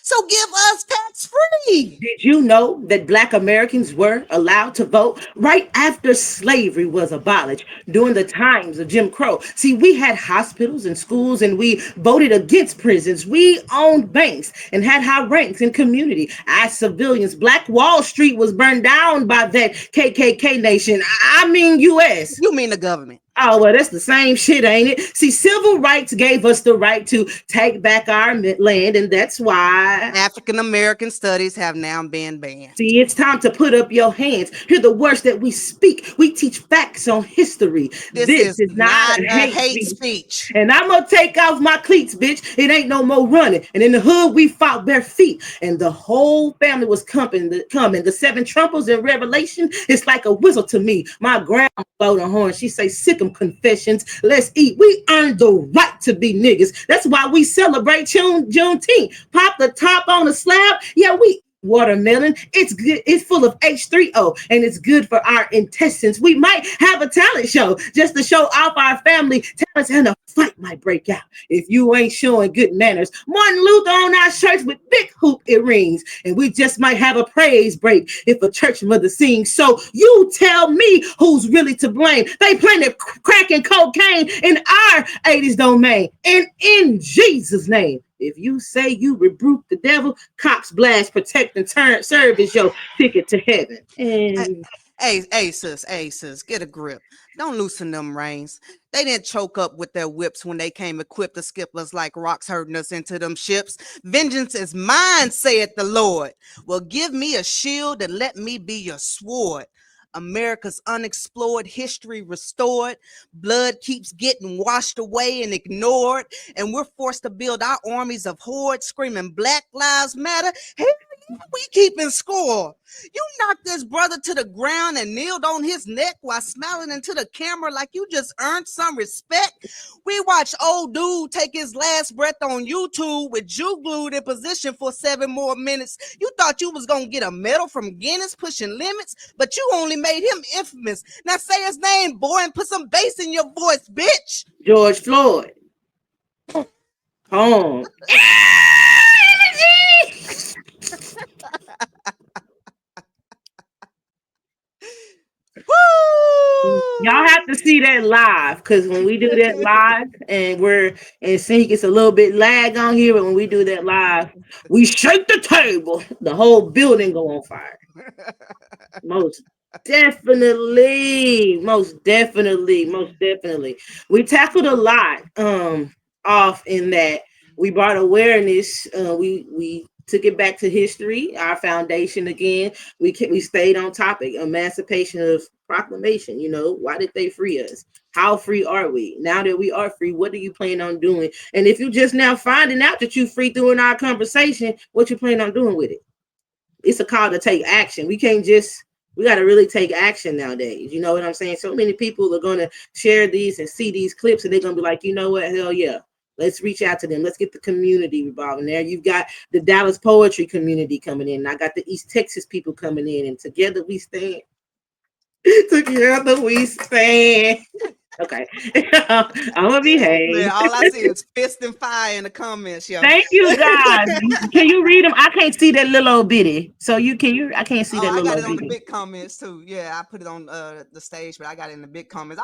so give us tax free. Did you know that black Americans were allowed to vote right after slavery was abolished during the times of Jim Crow? See, we had hospitals and schools and we voted against prisons. We owned banks and had high ranks in community. As civilians, Black Wall Street was burned down by that KKK nation. I mean, US. You mean the government? Oh, well, that's the same shit, ain't it? See, civil rights gave us the right to take back our land, and that's why. African American studies have now been banned. See, it's time to put up your hands. Hear the words that we speak. We teach facts on history. This This is is not not a a hate hate speech. speech. And I'm gonna take off my cleats, bitch. It ain't no more running. And in the hood, we fought bare feet. And the whole family was coming. The seven trumpets in Revelation, it's like a whistle to me. My grandma blowed the horn. She say, sick 'em confessions. Let's eat. We earned the right to be niggas. That's why we celebrate Juneteenth. Pop the top on the slab. Yeah, we watermelon. It's good. It's full of H3O and it's good for our intestines. We might have a talent show just to show off our family talents, and a fight might break out if you ain't showing good manners. Martin Luther on our shirts with big hoop earrings, and we just might have a praise break if a church mother sings. So you tell me who's really to blame. They planted crack and cocaine in our 80s domain, and in Jesus' name, if you say you rebuke the devil, cops blast, protect, and turn serve as your ticket to heaven. And Hey, sis, get a grip. Don't loosen them reins. They didn't choke up with their whips when they came equipped to skip us like rocks herding us into them ships. Vengeance is mine, saith the Lord. Well, give me a shield and let me be your sword. America's unexplored history restored. Blood keeps getting washed away and ignored. And we're forced to build our armies of hordes screaming Black Lives Matter. Hell yeah, we keeping score. You knocked this brother to the ground and kneeled on his neck while smiling into the camera like you just earned some respect. We watched old dude take his last breath on YouTube with you glued in position for 7 more minutes. You thought you was gonna get a medal from Guinness pushing limits, but you only made him infamous. Now say his name, boy, and put some bass in your voice, bitch. George Floyd. Home. Y'all have to see that live, because when we do that live and we're and sync, it's a little bit lag on here, but when we do that live, we shake the table, the whole building go on fire. Most definitely, most definitely. We tackled a lot off in that we brought awareness. We took it back to history, our foundation again. We stayed on topic, emancipation of proclamation. You know, why did they free us? How free are we? Now that we are free, what do you plan on doing? And if you just now finding out that you free during our conversation, what you plan on doing with it? It's a call to take action. We got to really take action nowadays. You know what I'm saying? So many people are going to share these and see these clips, and they're going to be like, you know what? Hell yeah. Let's reach out to them. Let's get the community revolving there. You've got the Dallas poetry community coming in. I got the East Texas people coming in, and together we stand. Together we stand. Okay. I'm gonna behave. Man, all I see is fist and fire in the comments, yo. Thank you, guys. Can you read them? I can't see that little old bitty. So I can't see Oh, that I little got old it on the bitty. big comments too. Yeah, I put it on the stage, but I got it in the big comments.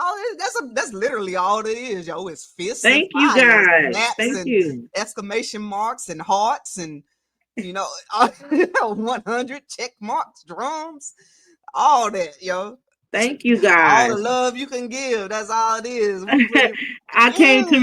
That's literally all it is, yo. It's fists and Thank you, fire, guys. snaps Thank and you. exclamation marks and hearts and 100 check marks, drums, all that, yo. Thank you, All guys. the love you can give. That's all it is. We really. I came to Mm.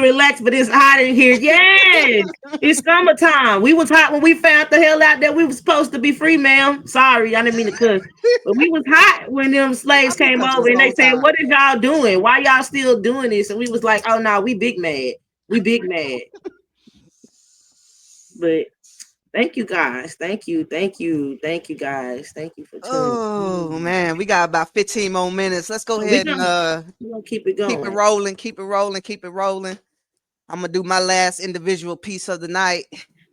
relax. But it's hot in here. Yes, it's summertime. We was hot when we found the hell out that we were supposed to be free, ma'am. Sorry, I didn't mean to cuss. But we was hot when them slaves I've been came cussing over this and they whole said, time. "What is y'all doing? Why y'all still doing this?" And we was like, "Oh no, we big mad. We big mad." But thank you guys. Thank you guys. Thank you for tuning Oh in. man, we got about 15 more minutes. Let's go So ahead and we gonna keep it keep it going. rolling, keep it rolling, keep it rolling. I'm gonna do my last individual piece of the night.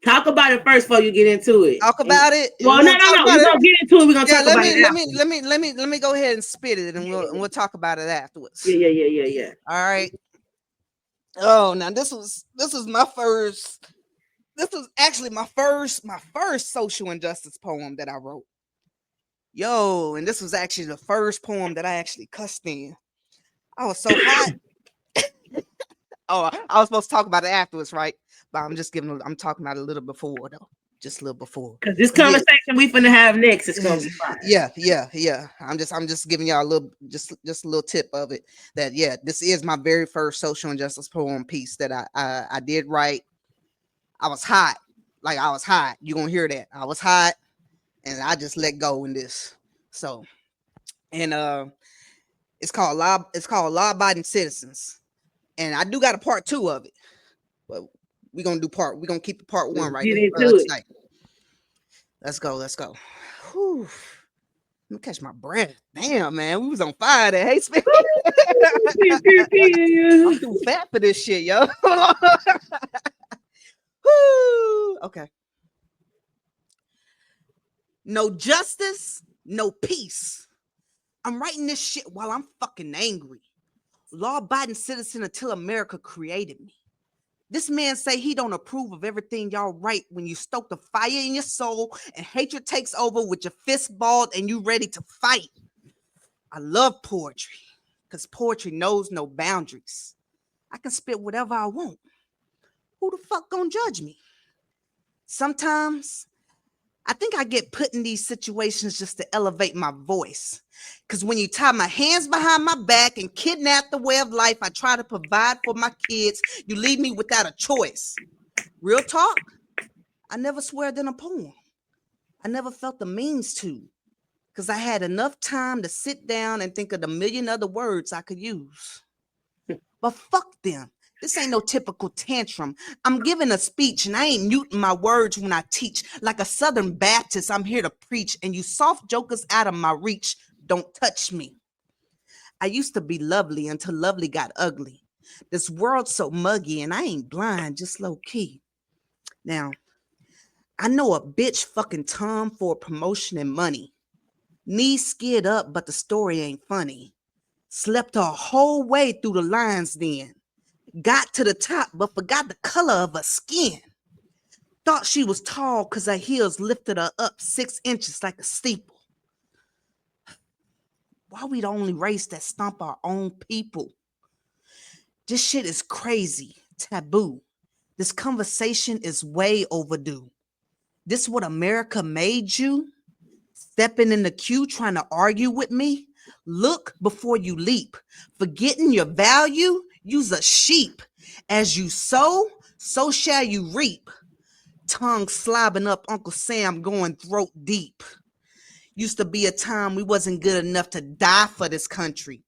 Talk about it first before you get into it. Talk about it. You Well, no, want to no, talk no. about We're it? gonna get into it. We're gonna Yeah, talk about it after. let me go ahead and spit it, and we'll talk about it Yeah, afterwards. yeah, yeah, yeah, yeah. All right. Oh, now this was my first. This was actually my first social injustice poem that I wrote. Yo, and this was actually the first poem that I actually cussed in. I was so hot. Oh, I was supposed to talk about it afterwards, right? But I'm talking about it a little before though, just a little before. Because this But yeah, conversation we finna have next is gonna be fire. yeah. I'm just giving y'all a little, just a little tip of it. That yeah, this is my very first social injustice poem piece that I did write. I was hot, like I was hot. You gonna hear that? I was hot, and I just let go in this. So and it's called Law Abiding Citizens, and I do got a part two of it, but we're gonna keep the part Let's one right get into it. tonight. Let's go. Whew. Let me catch my breath. Damn, man, we was on fire there. Hey, Smith. I'm too fat for this shit, yo. Woo. Okay. No justice, no peace. I'm writing this shit while I'm fucking angry. Law-abiding citizen until America created me. This man say he don't approve of everything y'all write when you stoke the fire in your soul and hatred takes over with your fist balled and you ready to fight. I love poetry because poetry knows no boundaries. I can spit whatever I want. Who the fuck gonna judge me? Sometimes I think I get put in these situations just to elevate my voice. Because when you tie my hands behind my back and kidnap the way of life I try to provide for my kids, you leave me without a choice. Real talk, I never swear in a poem. I never felt the means to. Because I had enough time to sit down and think of the million other words I could use. But fuck them. This ain't no typical tantrum. I'm giving a speech and I ain't muting my words when I teach. Like a Southern Baptist, I'm here to preach, and you soft jokers out of my reach, don't touch me. I used to be lovely until lovely got ugly. This world's so muggy and I ain't blind, just low key. Now, I know a bitch fucking Tom for promotion and money. Knees skid up, but the story ain't funny. Slept her whole way through the lines then. Got to the top, but forgot the color of her skin. Thought she was tall because her heels lifted her up 6 inches like a steeple. Why we the only race that stomp our own people? This shit is crazy, taboo. This conversation is way overdue. This what America made you? Stepping in the queue trying to argue with me? Look before you leap. Forgetting your value? You's a sheep. As you sow, so shall you reap. Tongue slobbing up Uncle Sam going throat deep. Used to be a time we wasn't good enough to die for this country.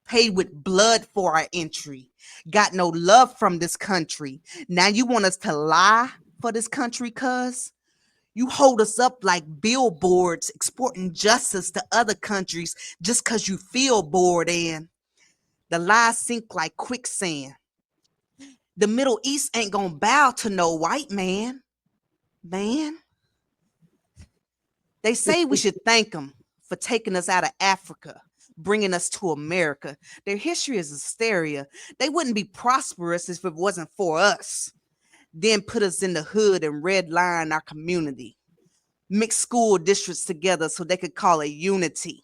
Paid with blood for our entry. Got no love from this country. Now you want us to lie for this country, cuz? You hold us up like billboards exporting justice to other countries just cuz you feel bored, and the lies sink like quicksand. The Middle East ain't gonna bow to no white man. Man, they say we should thank them for taking us out of Africa, bringing us to America. Their history is hysteria. They wouldn't be prosperous if it wasn't for us. Then put us in the hood and redline our community. Mix school districts together so they could call it unity.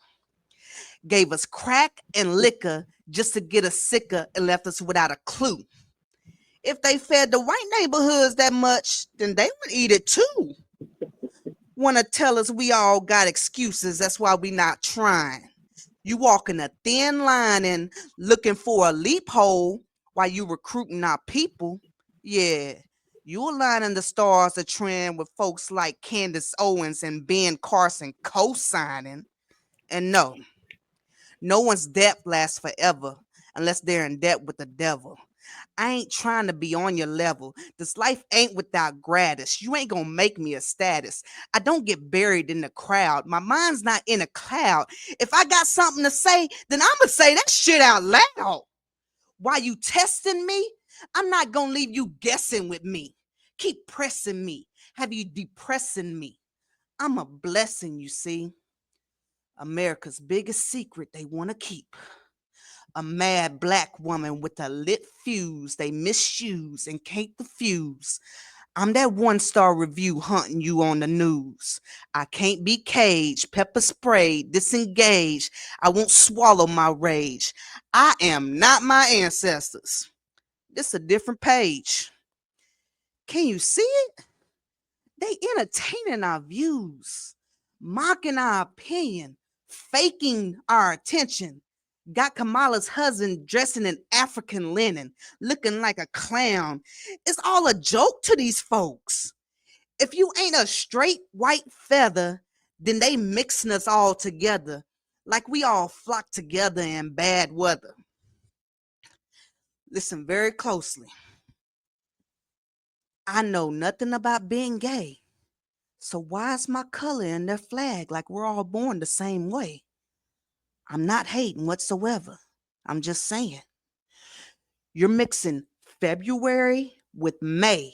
Gave us crack and liquor just to get us sicker and left us without a clue. If they fed the white neighborhoods that much, then they would eat it too. Want to tell us we all got excuses, that's why we not trying. You walking a thin line and looking for a leap hole while you recruiting our people. Yeah, you aligning the stars to trend with folks like Candace Owens and Ben Carson co-signing. And no one's debt lasts forever unless they're in debt with the devil. I ain't trying to be on your level. This life ain't without gratis. You ain't gonna make me a status. I don't get buried in the crowd. My mind's not in a cloud. If I got something to say, then I'ma say that shit out loud. While you testing me, I'm not gonna leave you guessing with me. Keep pressing me. Have you depressing me? I'm a blessing, you see. America's biggest secret they want to keep. A mad black woman with a lit fuse they misuse and can't diffuse. I'm that 1-star review hunting you on the news. I can't be caged, pepper sprayed, disengaged. I won't swallow my rage. I am not my ancestors. This a different page. Can you see it? They entertaining our views, mocking our opinion, faking our attention. Got Kamala's husband dressing in African linen, looking like a clown. It's all a joke to these folks. If you ain't a straight white feather, then they mixing us all together like we all flock together in bad weather. Listen very closely. I know nothing about being gay. So why is my color in their flag like we're all born the same way? I'm not hating whatsoever. I'm just saying. You're mixing February with May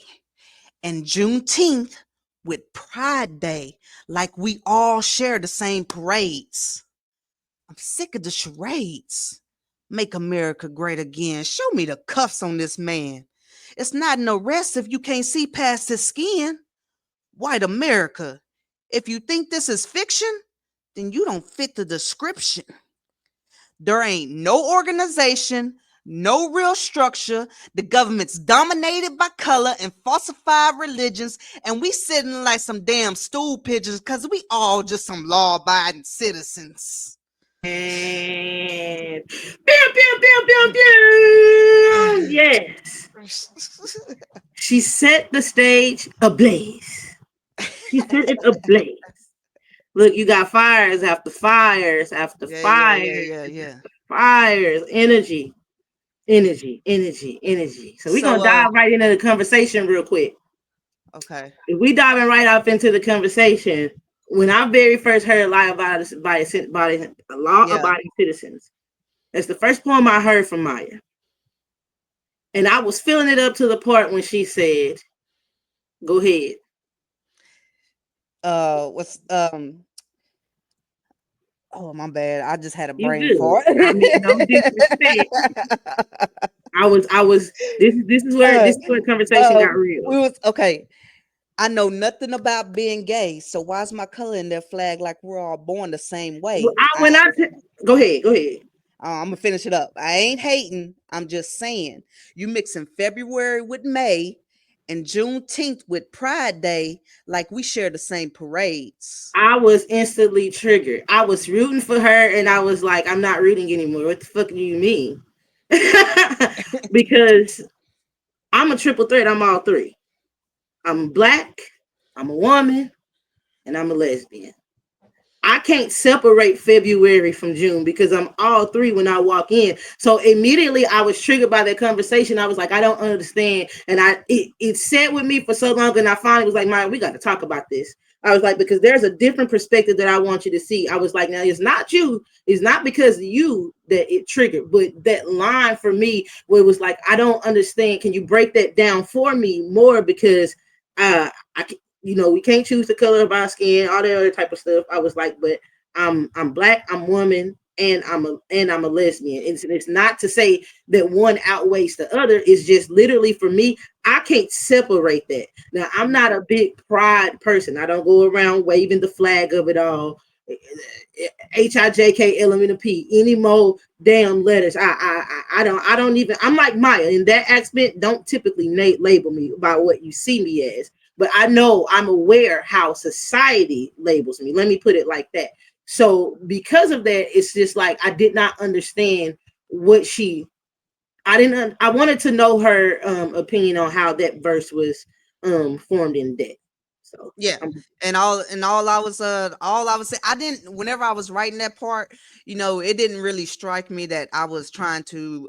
and Juneteenth with Pride Day like we all share the same parades. I'm sick of the charades. Make America great again. Show me the cuffs on this man. It's not an arrest if you can't see past his skin. White America. If you think this is fiction, then you don't fit the description. There ain't no organization, no real structure. The government's dominated by color and falsified religions, and we sitting like some damn stool pigeons because we all just some law-abiding citizens. And bam, bam, bam, bam, bam. Yes. She set the stage ablaze. She set it ablaze. Look, you got fires after fires after fires Yeah. after fires. Energy, energy, energy, energy. So we're So gonna dive right into the conversation real quick. okay. If we diving right off into the conversation, when I very first heard "Lie about Law Yeah. Abiding Citizens," that's the first poem I heard from Maya, and I was filling it up to the part when she said, "Go ahead." What's Oh, my bad. I just had a You brain good? fart. I mean, no disrespect. I was. This uh, is where conversation got real. we was okay. I know nothing about being gay, so why's my color in their flag like we're all born the same Well, way? go ahead, go ahead. I'm gonna finish it up. I ain't hating. I'm just saying you mixing February with May and Juneteenth with Pride Day like we share the same parades. I was instantly triggered. I was rooting for her, and I was like, I'm not rooting anymore. What the fuck do you mean? Because I'm a triple threat. I'm all three. I'm black, I'm a woman, and I'm a lesbian. I can't separate February from June because I'm all three when I walk in. So immediately I was triggered by that conversation. I was like, I don't understand. And it sat with me for so long. And I finally was like, Maya, we got to talk about this. I was like, because there's a different perspective that I want you to see. I was like, now it's not you. It's not because of you that it triggered, but that line for me where it was like, I don't understand. Can you break that down for me more? Because I we can't choose the color of our skin, all that other type of stuff. I was like, but I'm black, I'm woman, and I'm a lesbian. It's not to say that one outweighs the other. It's just literally for me, I can't separate that. Now, I'm not a big pride person. I don't go around waving the flag of it all. HIJKLMNP, any more damn letters. I don't even. I'm like Maya in that aspect. Don't typically label me by what you see me as, but I know I'm aware how society labels me. Let me put it like that. So because of that, it's just like I did not understand what she. I didn't. I wanted to know her opinion on how that verse was formed in that. So Yeah. All I was saying, I didn't, whenever I was writing that part, it didn't really strike me that I was trying to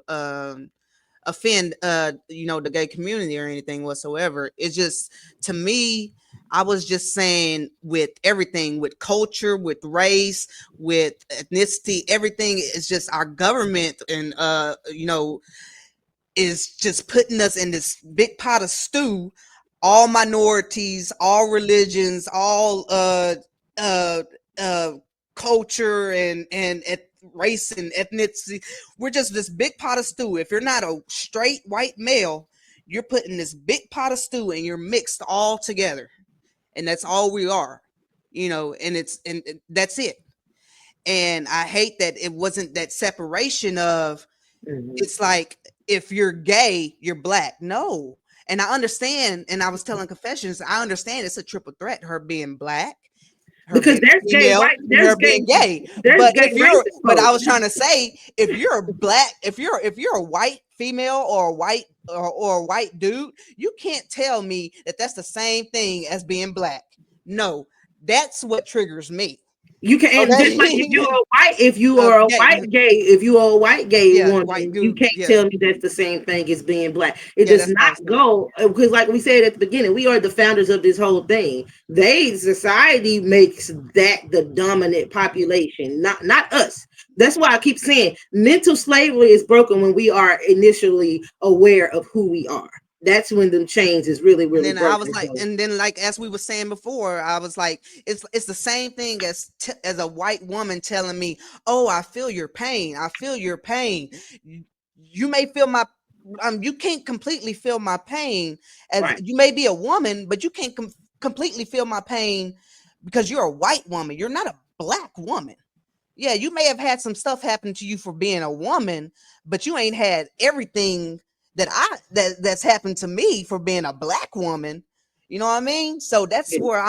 offend the gay community or anything whatsoever. It's just, to me, I was just saying, with everything, with culture, with race, with ethnicity, everything is just our government, and is just putting us in this big pot of stew, all minorities, all religions, all uh uh culture and race and ethnicity. We're just this big pot of stew. If you're not a straight white male, you're putting this big pot of stew and you're mixed all together. And that's all we are. And that's it. And I hate that it wasn't that separation of, Mhm. it's like, if you're gay, you're black. No. And I understand, and I was telling Confessions, I understand it's a triple threat, her being black, her Because being female, and her being gay. there's gay racist But I folks. was trying to say, if you're a black, if you're a white female or a white or a white dude, you can't tell me that that's the same thing as being black. No, that's what triggers me. You can, and just like if Okay. you are a Gay. white gay, if you are a white gay Yeah, white woman, you dude. can't Yeah. tell me that's the same thing as being black. It Yeah, does that's what I not was saying. go, because, like we said at the beginning, we are the founders of this whole thing. Society makes that the dominant population, not us. That's why I keep saying mental slavery is broken when we are initially aware of who we are. That's when the chains is really, And really then I was broken. like, So, and then like as we were saying before, I was like, it's the same thing as a white woman telling me, "Oh, I feel your pain. I feel your pain. You may feel my you can't completely feel my pain, as right. you may be a woman, but you can't completely feel my pain because you're a white woman. You're not a black woman. Yeah, you may have had some stuff happen to you for being a woman, but you ain't had everything that's happened to me for being a black woman. You know what I mean? So that's where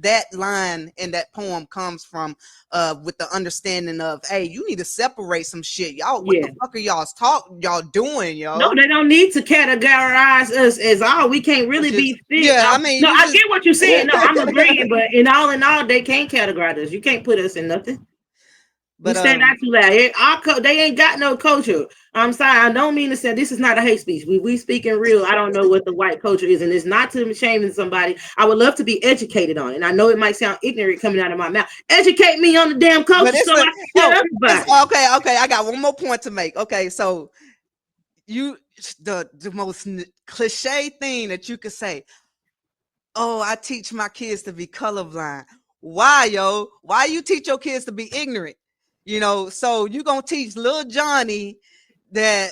that line in that poem comes from, with the understanding of, hey, you need to separate some shit. Y'all, what the Yeah. fuck are y'all doing, No, yo? they don't need to categorize us as all. We can't It's really just, be fit. yeah, I mean, No, you I just get what you're saying. No, I'm agreeing, but in all, they can't categorize us. You can't put us in nothing. We but stand out too loud. They ain't got no culture. I'm sorry. I don't mean to say this is not a hate speech. We speaking real. I don't know what the white culture is, and it's not to shaming somebody. I would love to be educated on it. And I know it might sound ignorant coming out of my mouth. Educate me on the damn but culture it's so I the can tell oh, it's everybody. okay. I got one more point to make. Okay, so you the most cliche thing that you could say, oh, I teach my kids to be colorblind. Why, yo? Why you teach your kids to be ignorant? So you gonna teach little Johnny so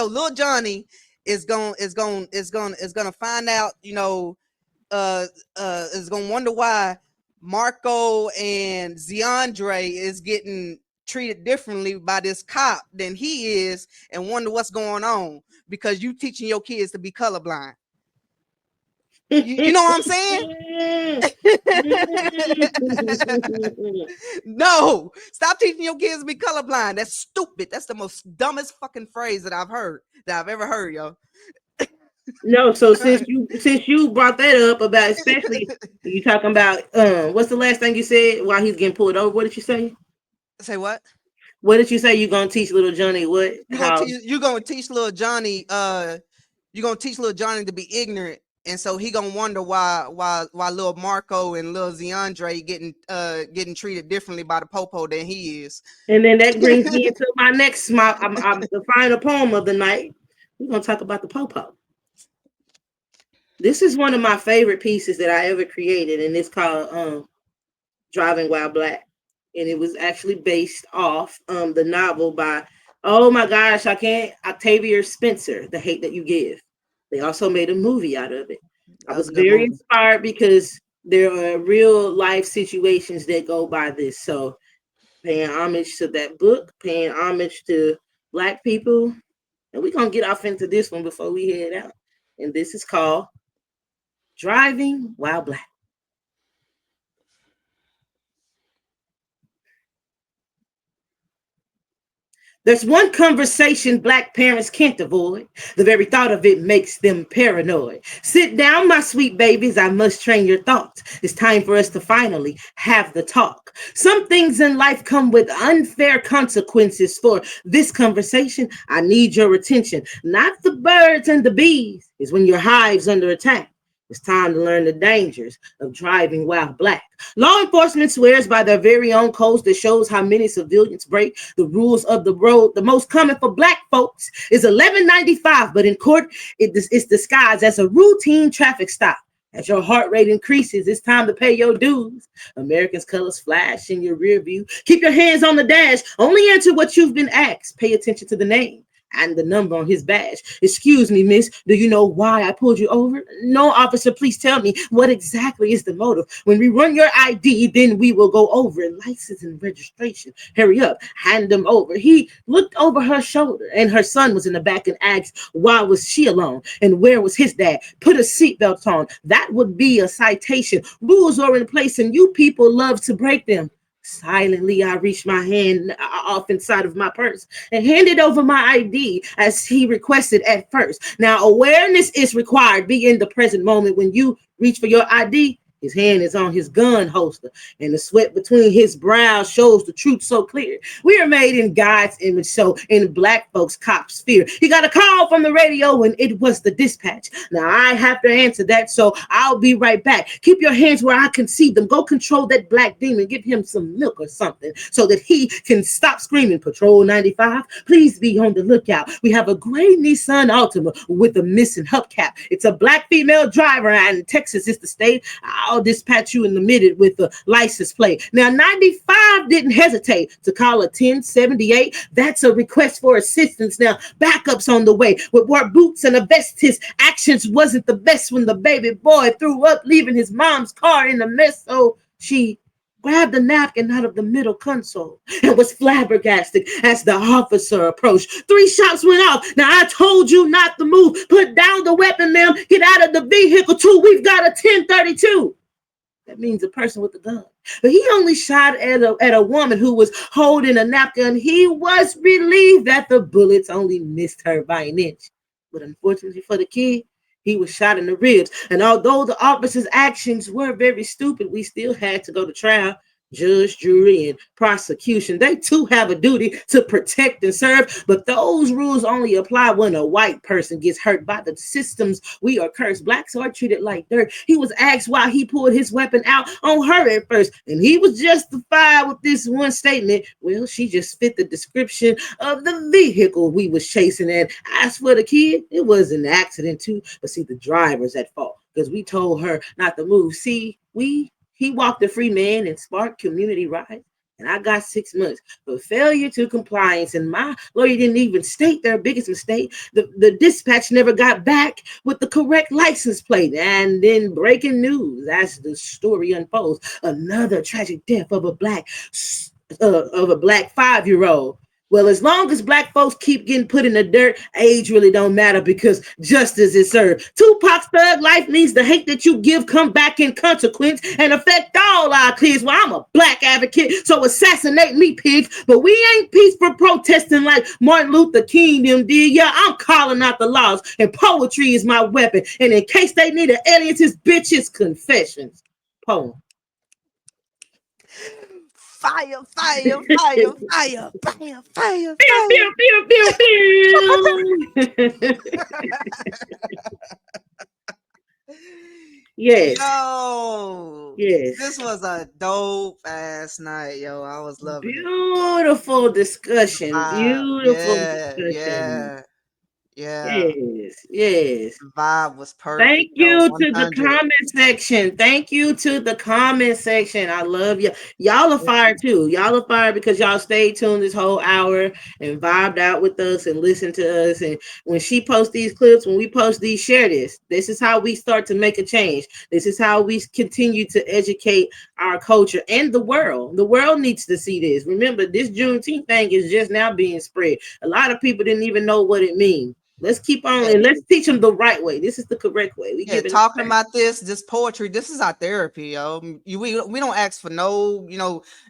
little Johnny is gonna find out, uh is gonna wonder why Marco and Zeandre is getting treated differently by this cop than he is, and wonder what's going on because you teaching your kids to be colorblind. You know what I'm saying? No, stop teaching your kids to be colorblind. That's stupid. That's the most dumbest fucking phrase that I've ever heard, yo. No, so since you brought that up about, especially you talking about what's the last thing you said while he's getting pulled over? What did you say? Say what? What did you say? You gonna teach little Johnny what? How? You gonna teach little Johnny to be ignorant, and so he gonna wonder why little Marco and little Zeandre getting treated differently by the popo than he is. And then that brings me into I'm the final poem of the night. We're gonna talk about the popo. This is one of my favorite pieces that I ever created, and it's called Driving While Black, and it was actually based off the novel by, oh my gosh, I can't, Octavia Spencer, The Hate That You Give. They also made a movie out of it. I That was was a good very movie. inspired because there are real life situations that go by this. So paying homage to that book, paying homage to Black people, and we're gonna get off into this one before we head out. And this is called Driving While Black. There's one conversation Black parents can't avoid. The very thought of it makes them paranoid. Sit down, my sweet babies. I must train your thoughts. It's time for us to finally have the talk. Some things in life come with unfair consequences. For this conversation, I need your attention. Not the birds and the bees, is when your hive's under attack. It's time to learn the dangers of driving while black. Law enforcement swears by their very own codes that shows how many civilians break the rules of the road. The most common for black folks is 1195, but in court, it's disguised as a routine traffic stop. As your heart rate increases, it's time to pay your dues. Americans' colors flash in your rear view. Keep your hands on the dash. Only answer what you've been asked. Pay attention to the name and the number on his badge. Excuse me, miss, do you know why I pulled you over? No, officer, please tell me what exactly is the motive. When we run your ID, then we will go over it. License and registration. Hurry up, hand them over. He looked over her shoulder, and her son was in the back and asked, why was she alone? And where was his dad? Put a seatbelt on. That would be a citation. Rules are in place, and you people love to break them. Silently, I reached my hand off inside of my purse and handed over my ID as he requested at first. Now, awareness is required. Be in the present moment when you reach for your ID. His hand is on his gun holster, and the sweat between his brows shows the truth so clear. We are made in God's image, so in black folks, cops fear. He got a call from the radio, and it was the dispatch. Now, I have to answer that, so I'll be right back. Keep your hands where I can see them. Go control that black demon. Give him some milk or something so that he can stop screaming. Patrol 95, please be on the lookout. We have a gray Nissan Altima with a missing hubcap. It's a black female driver, and Texas is the state. I'll dispatch you in the minute with the license plate. Now, 95 didn't hesitate to call a 1078. That's a request for assistance. Now, backups on the way. With wore boots and a vest, his actions wasn't the best when the baby boy threw up, leaving his mom's car in a mess. So she grabbed the napkin out of the middle console and was flabbergasted as the officer approached. 3 shots went off. Now, I told you not to move. Put down the weapon, ma'am. Get out of the vehicle, too. We've got a 1032. That means a person with a gun. But he only shot at a woman who was holding a napkin. He was relieved that the bullets only missed her by an inch. But unfortunately for the kid, he was shot in the ribs. And although the officer's actions were very stupid, we still had to go to trial. Judge, jury, and prosecution, they too have a duty to protect and serve, but those rules only apply when a white person gets hurt by the systems we are cursed. Blacks are treated like dirt. He was asked why he pulled his weapon out on her at first, and he was justified with this one statement. Well, she just fit the description of the vehicle we was chasing, and as for the kid, it was an accident too, but see, the driver's at fault because we told her not to move. See, he walked a free man and sparked community rights, and I got 6 months for failure to compliance. And my lawyer didn't even state their biggest mistake. The dispatch never got back with the correct license plate. And then breaking news, as the story unfolds, another tragic death of a black 5-year-old. Well, as long as black folks keep getting put in the dirt, age really don't matter because justice is served. Tupac's thug life needs the hate that you give come back in consequence and affect all our kids. Well, I'm a black advocate, so assassinate me, pigs. But we ain't peaceful protesting like Martin Luther King them did. Yeah, I'm calling out the laws, and poetry is my weapon. And in case they need an alias, this bitch is confessions. Poem. Fire, fire, fire, fire, fire, fire, Pew, fire. pew, pew, pew, pew. Yes, Yo, this yes. was a dope ass night, yo. I was loving it. Beautiful discussion. Beautiful Yeah, discussion. yeah, yeah. Yes, yes. The vibe was perfect, Thank yo. you to the 100. comment section. Thank you to the comment section. I love you. Y'all are fired too. Y'all are fired because y'all stayed tuned this whole hour and vibed out with us and listened to us. And when she posts these clips, when we post these, share this. This is how we start to make a change. This is how we continue to educate our culture and the world. The world needs to see this. Remember, this Juneteenth thing is just now being spread. A lot of people didn't even know what it means. Let's keep on Yeah, and let's teach them the right way. This is the correct way. We yeah. give it Talking about this poetry, this is our therapy, yo. We don't ask for no,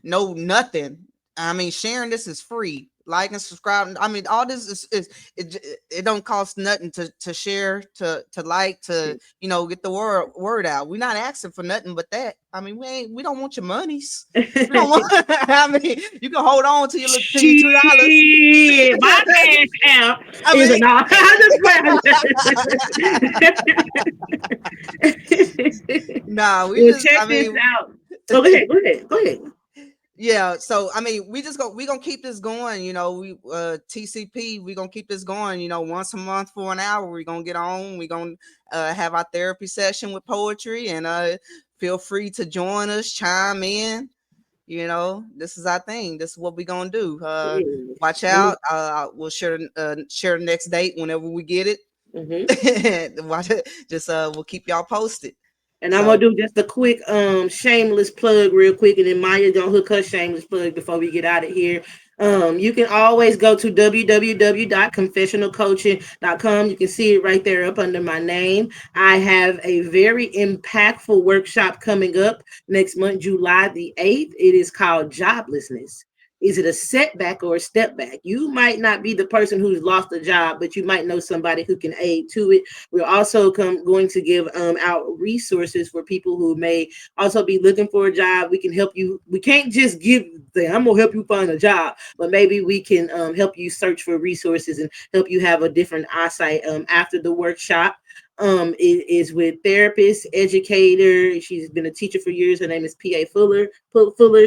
no nothing. I mean, sharing this is free. like and subscribe. I mean, all this is it don't cost nothing to share, to like, to get the word out. We're not asking for nothing but that. I mean, we don't want your monies. We don't want. I mean, you can hold on to your $2. Shit, my cash app I is mean, an all. I'm just playing. nah, we Well, just. check I this mean, out. Oh, go ahead. Go ahead. Go ahead. yeah, so I mean, we gonna keep this going. We TCP, we gonna keep this going. Once a month for an hour, we gonna get on. We gonna have our therapy session with poetry, and feel free to join us, chime in. This is our thing. This is what we gonna do. Watch Yeah. out. We'll share the next date whenever we get Mm-hmm. it. Watch it. Just we'll keep y'all posted. And I'm gonna So do just a quick shameless plug real quick, and then Maya gonna hook her shameless plug before we get out of here. You can always go to www.confessionalcoaching.com. You can see it right there up under my name. I have a very impactful workshop coming up next month, July the 8th. It is called Joblessness. Is it a setback or a step back? You might not be the person who's lost a job, but you might know somebody who can aid to it. We're also going to give out resources for people who may also be looking for a job. We can help you. We can't just I'm going to help you find a job, but maybe we can help you search for resources and help you have a different eyesight after the workshop. It is with therapist, educator. She's been a teacher for years. Her name is P.A. Fuller.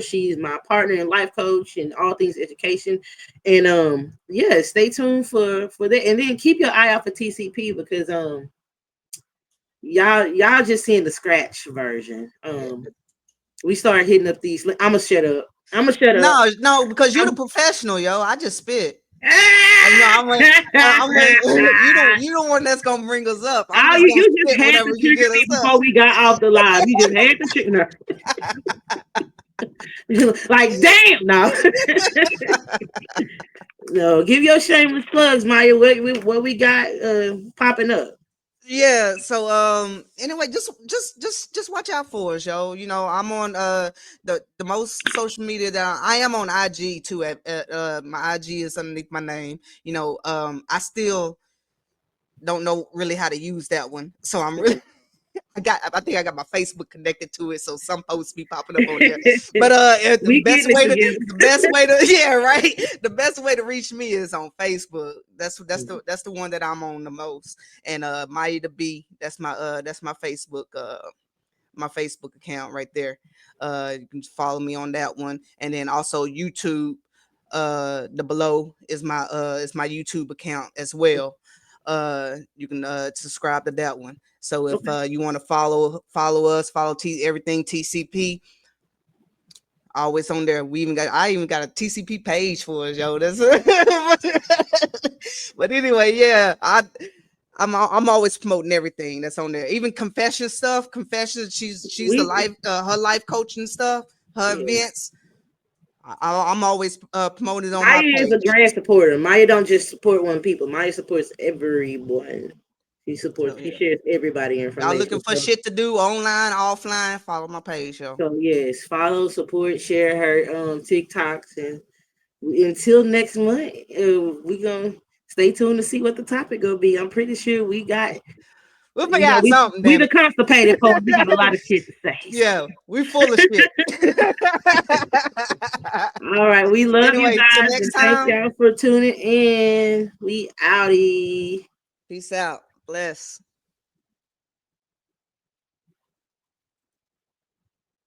She's my partner and life coach and all things education. And yeah, stay tuned for that. And then keep your eye out for TCP because y'all just seeing the scratch version. We started hitting up these. I'ma shut up. I'ma shut up. no, because you're the I'm, professional, yo. I just spit. No, you don't one that's gonna bring us up. I'm Oh, just gonna you just spit had whenever to you trigger get me us up. before we got off the live. You just had to trigger. Like, damn, no. No, give your shameless plugs, Maya. What we got popping up? Yeah. So anyway, just watch out for us, yo. I'm on the most social media that I am on IG too. At my IG is underneath my name. I still don't know really how to use that one, so I'm really I think I got my Facebook connected to it, so some posts be popping up on there. But We getting it together. the best way to yeah, right. The best way to reach me is on Facebook. That's the one that I'm on the most. And Maya the B, that's my Facebook account right there. You can follow me on that one, and then also YouTube. The below is my YouTube account as well. You can subscribe to that one. So if Okay. you want to follow us, follow everything TCP, always on there. I even got a TCP page for us, yo. That's but anyway, yeah, I'm always promoting everything that's on there. Even confession stuff. Confession. She's the We life her life coaching stuff. Her yeah. events. I'm always promoting it on Maya my is a page. grand supporter. Maya don't just support one people. Maya supports everyone. So She yeah, shares everybody y'all looking information. for shit to do online, offline? Follow my page, yo. So yes, follow, support, share her TikToks, and until next month, we gonna stay tuned to see what the topic gonna be. I'm pretty sure we got, We'll figure out something, we damn the it. constipated folks. We got a lot of shit to say. Yeah, we full of shit. All right, we love you Anyway, till guys next and thank time. y'all for tuning in. We outie. Peace out. Bless.